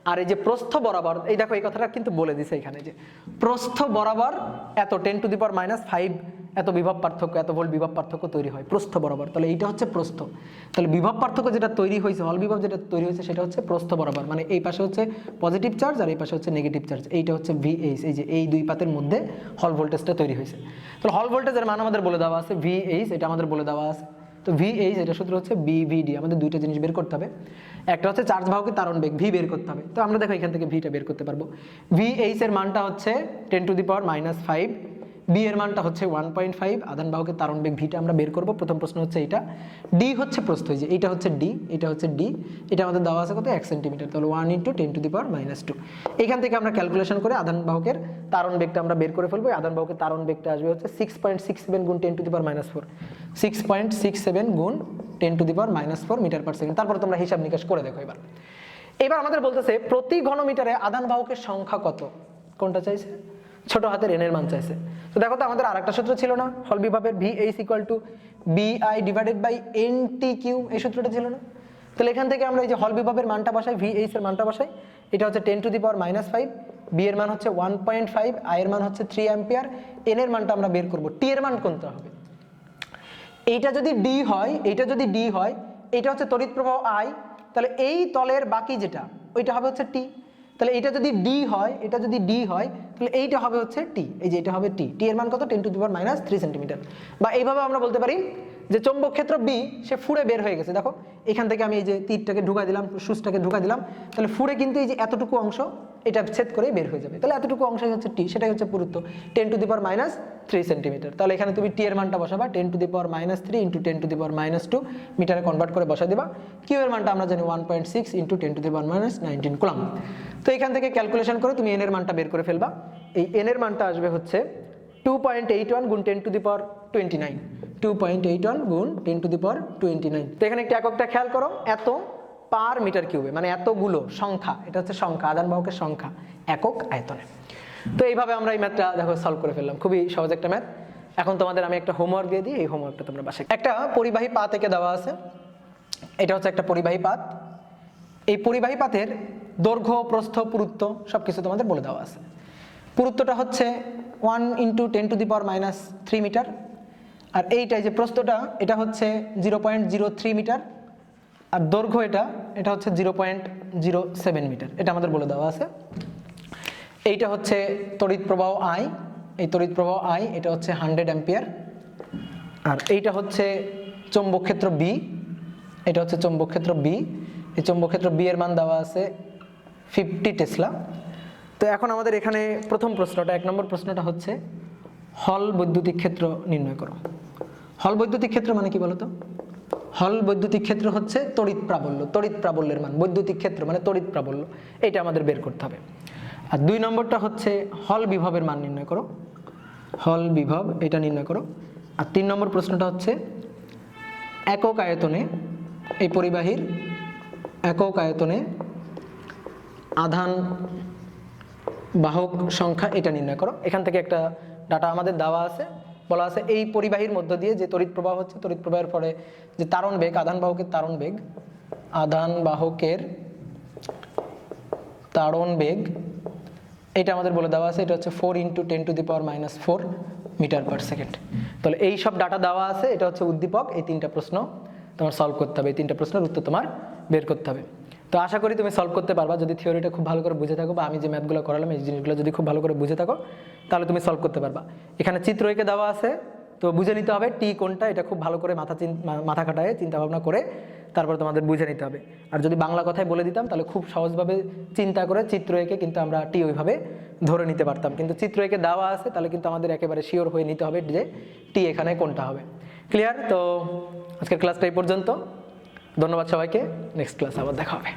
আর এই যে প্রস্থ বরাবর, এই দেখো এই কথাটা কিন্তু বলে দিছে এখানে, যে প্রস্থ বরাবর এত 10⁻⁵ এত বিভব পার্থক্য, এত ভোল্ট বিভব পার্থক্য তৈরি হয় প্রস্থ বরাবর। তাহলে এইটা হচ্ছে প্রস্থ, তাহলে বিভব পার্থক্য যেটা তৈরি হয়েছে, হল বিভব যেটা তৈরি হয়েছে সেটা হচ্ছে প্রস্থ বরাবর, মানে এই পাশে হচ্ছে পজিটিভ চার্জ আর এই পাশে হচ্ছে নেগেটিভ চার্জ, এইটা হচ্ছে VH, এই যে এই দুই পাতের মধ্যে হল ভোল্টেজটা তৈরি হয়েছে। তাহলে হল ভোল্টেজের মান আমাদের বলে দেওয়া আছে VH, এটা আমাদের বলে দেওয়া আছে। তো VH এটা সূত্র হচ্ছে BVD, আমাদের দুইটা জিনিস বের করতে হবে, একটা হচ্ছে চার্জ বাহকের তারণ বেগ ভি বের করতে হবে। তো আমরা দেখো এখান থেকে ভিটা বের করতে পারবো। VH এর মানটা হচ্ছে 10⁻⁵, বি এর মানটা হচ্ছে 1.5, আধান বাহকের তারণ বেগ ভিটা আমরা বের করব। প্রথম প্রশ্ন হচ্ছে এটা, ডি হচ্ছে প্রস্থ, এই যে এটা হচ্ছে ডি, এটা হচ্ছে ডি, এটা আমাদের দেওয়া আছে কত 1 সেন্টিমিটার, তাহলে 1 × 10⁻²। এখান থেকে আমরা ক্যালকুলেশন করে আধান বাহকের তারণ বেগটা আমরা বের করে ফেলবো। আধান বাহকের তারণ বেগটা আসবে হচ্ছে 6.67 × 10⁻⁴, 6.67 × 10⁻⁴ মিটার পার সেকেন্ড। তারপর তোমরা হিসাব নিকাশ করে দেখো। এবার আমাদের বলতেছে প্রতি ঘনমিটারে আধান বাহকের সংখ্যা কত, কোনটা চাইছে, ছোট হাতের n এর মান চাইছে। তো দেখো তো আমাদের আরেকটা সূত্র ছিল না, হল বিভবের VH = BI/NT³, এই সূত্রটা ছিল না। তাহলে এখান থেকে আমরা এই যে হল বিভবের মানটা বসাই, VH এর মানটা বসাই, এটা হচ্ছে 10⁻⁵, বি এর মান হচ্ছে 1.5, আই এর মান হচ্ছে 3 অ্যাম্পিয়ার, n এর মানটা আমরা বের করব। টি এর মান কোনটা হবে, এইটা যদি ডি হয়, এইটা যদি ডি হয়, এটা হচ্ছে তড়িৎ প্রবাহ আই, তাহলে এই তলের বাকি যেটা ওইটা হবে হচ্ছে টি। তাহলে এটা যদি ডি হয়, এটা যদি ডি হয়, তাহলে এইটা হবে হচ্ছে টি, এই যে এটা হবে টি। টি এর মান কত, 10⁻³ সেন্টিমিটার। বা এইভাবে আমরা বলতে পারি যে চৌম্বক ক্ষেত্র বি সে ফুড়ে বের হয়ে গেছে। দেখো এখান থেকে আমি এই যে তীরটাকে ঢুকাই দিলাম, সুচটাকে ঢুকাই দিলাম, তাহলে ফুড়ে কিন্তু এই যে এতটুকু অংশ এটা ছেদ করে বের হয়ে যাবে। তাহলে এতটুকু অংশই হচ্ছে টি, সেটাই হচ্ছে পুরুত্ব 10⁻³ সেন্টিমিটার। তাহলে এখানে তুমি টি এর মানটা বসাবা 10⁻³ × 10⁻² মিটারে কনভার্ট করে বসাই দিবা। কিউ এর মানটা আমরা জানি 1.6 × 10⁻⁹ কুলম্ব। তো এখান থেকে ক্যালকুলেশন করে তুমি এন এর মানটা বের করে ফেলবা। এই এন এর মানটা আসবে হচ্ছে 2.81 × 10⁻29, 2.81 × 10⁻29। তো এখানে একটা এককটা খেয়াল করো, এত পার মিটার কিউবে, মানে এতগুলো সংখ্যা, এটা হচ্ছে সংখ্যা, আধান বাহকের সংখ্যা একক আয়তনে। তো এইভাবে আমরা এই ম্যাথটা দেখো সলভ করে ফেললাম, খুবই সহজ একটা ম্যাথ। এখন তোমাদের আমি একটা হোমওয়ার্ক দিয়ে দিই, এই হোমওয়ার্কটা তোমরা বাসায়, একটা পরিবাহী পাত একে দেওয়া আছে, এটা হচ্ছে একটা পরিবাহী পাত। এই পরিবাহী পাতের দৈর্ঘ্য প্রস্থ পুরুত্ব সবকিছু তোমাদের বলে দেওয়া আছে। পুরুত্বটা হচ্ছে 1 × 10⁻³ মিটার, আর এইটাই যে প্রস্থটা এটা হচ্ছে 0.03 মিটার, আর দৈর্ঘ্য এটা হচ্ছে 0.07 মিটার, এটা আমাদের বলে দেওয়া আছে। এইটা হচ্ছে তড়িৎ প্রবাহ আই, এই তড়িৎ প্রবাহ আই এটা হচ্ছে 100 অ্যাম্পিয়ার, আর এইটা হচ্ছে চৌম্বক ক্ষেত্র বি, এটা হচ্ছে চৌম্বক ক্ষেত্র বি। এই চৌম্বক ক্ষেত্র বি এর মান দেওয়া আছে 50 টেসলা। তো এখন আমাদের এখানে প্রথম প্রশ্নটা, 1 নম্বর প্রশ্নটা হচ্ছে হল বৈদ্যুতিক ক্ষেত্র নির্ণয় করো। হল বৈদ্যুতিক ক্ষেত্র মানে কি বলতো, হল বৈদ্যুতিক ক্ষেত্র হচ্ছে তড়িৎ প্রাবল্য, তড়িৎ প্রাবল্যের মান, বৈদ্যুতিক ক্ষেত্র মানে তড়িৎ প্রাবল্য, এটা আমাদের বের করতে হবে। আর 2 নম্বরটা হচ্ছে হল বিভবের মান নির্ণয় করো, হল বিভব এটা নির্ণয় করো। আর 3 নম্বর প্রশ্নটা হচ্ছে একক আয়তনে, এই পরিবাহীর একক আয়তনে আধান বাহক সংখ্যা এটা নির্ণয় করো। এখান থেকে একটা ডাটা আমাদের দেওয়া আছে, বলা আছে এই পরিবাহীর মধ্য দিয়ে যে তড়িৎ প্রবাহ হচ্ছে, তড়িৎ প্রবাহের ফলে যে তারণ বেগ, আধান বাহকের তারণ বেগ, আধান বাহকের তারণ বেগ এটা আমাদের বলে দেওয়া আছে, এটা হচ্ছে 4 × 10⁻⁻4 মিটার পার সেকেন্ড। তাহলে এই সব ডাটা দেওয়া আছে, এটা হচ্ছে উদ্দীপক। এই 3টা প্রশ্ন তোমার সলভ করতে হবে, এই 3টা প্রশ্নের উত্তর তোমার বের করতে হবে। তো আশা করি তুমি সলভ করতে পারবা যদি থিওরিটা খুব ভালো করে বুঝে থাকো, বা আমি যে ম্যাথগুলো করালাম এই জিনিসগুলো যদি খুব ভালো করে বুঝে থাকো তাহলে তুমি সলভ করতে পারবা। এখানে চিত্র এঁকে দেওয়া আছে, তো বুঝে নিতে হবে টি কোনটা, এটা খুব ভালো করে মাথা খাটায় চিন্তা ভাবনা করে তারপর তোমাদের বুঝে নিতে হবে। আর যদি বাংলা কথায় বলে দিতাম তাহলে খুব সহজভাবে চিন্তা করে চিত্র এঁকে কিন্তু আমরা টি ওইভাবে ধরে নিতে পারতাম, কিন্তু চিত্র এঁকে দেওয়া আছে তাহলে কিন্তু আমাদের একেবারে শিওর হয়ে নিতে হবে যে টি এখানে কোনটা হবে। ক্লিয়ার? তো আজকের ক্লাসটা এই পর্যন্ত। ধন্যবাদ সবাইকে, নেক্সট ক্লাসে আবার দেখা হবে।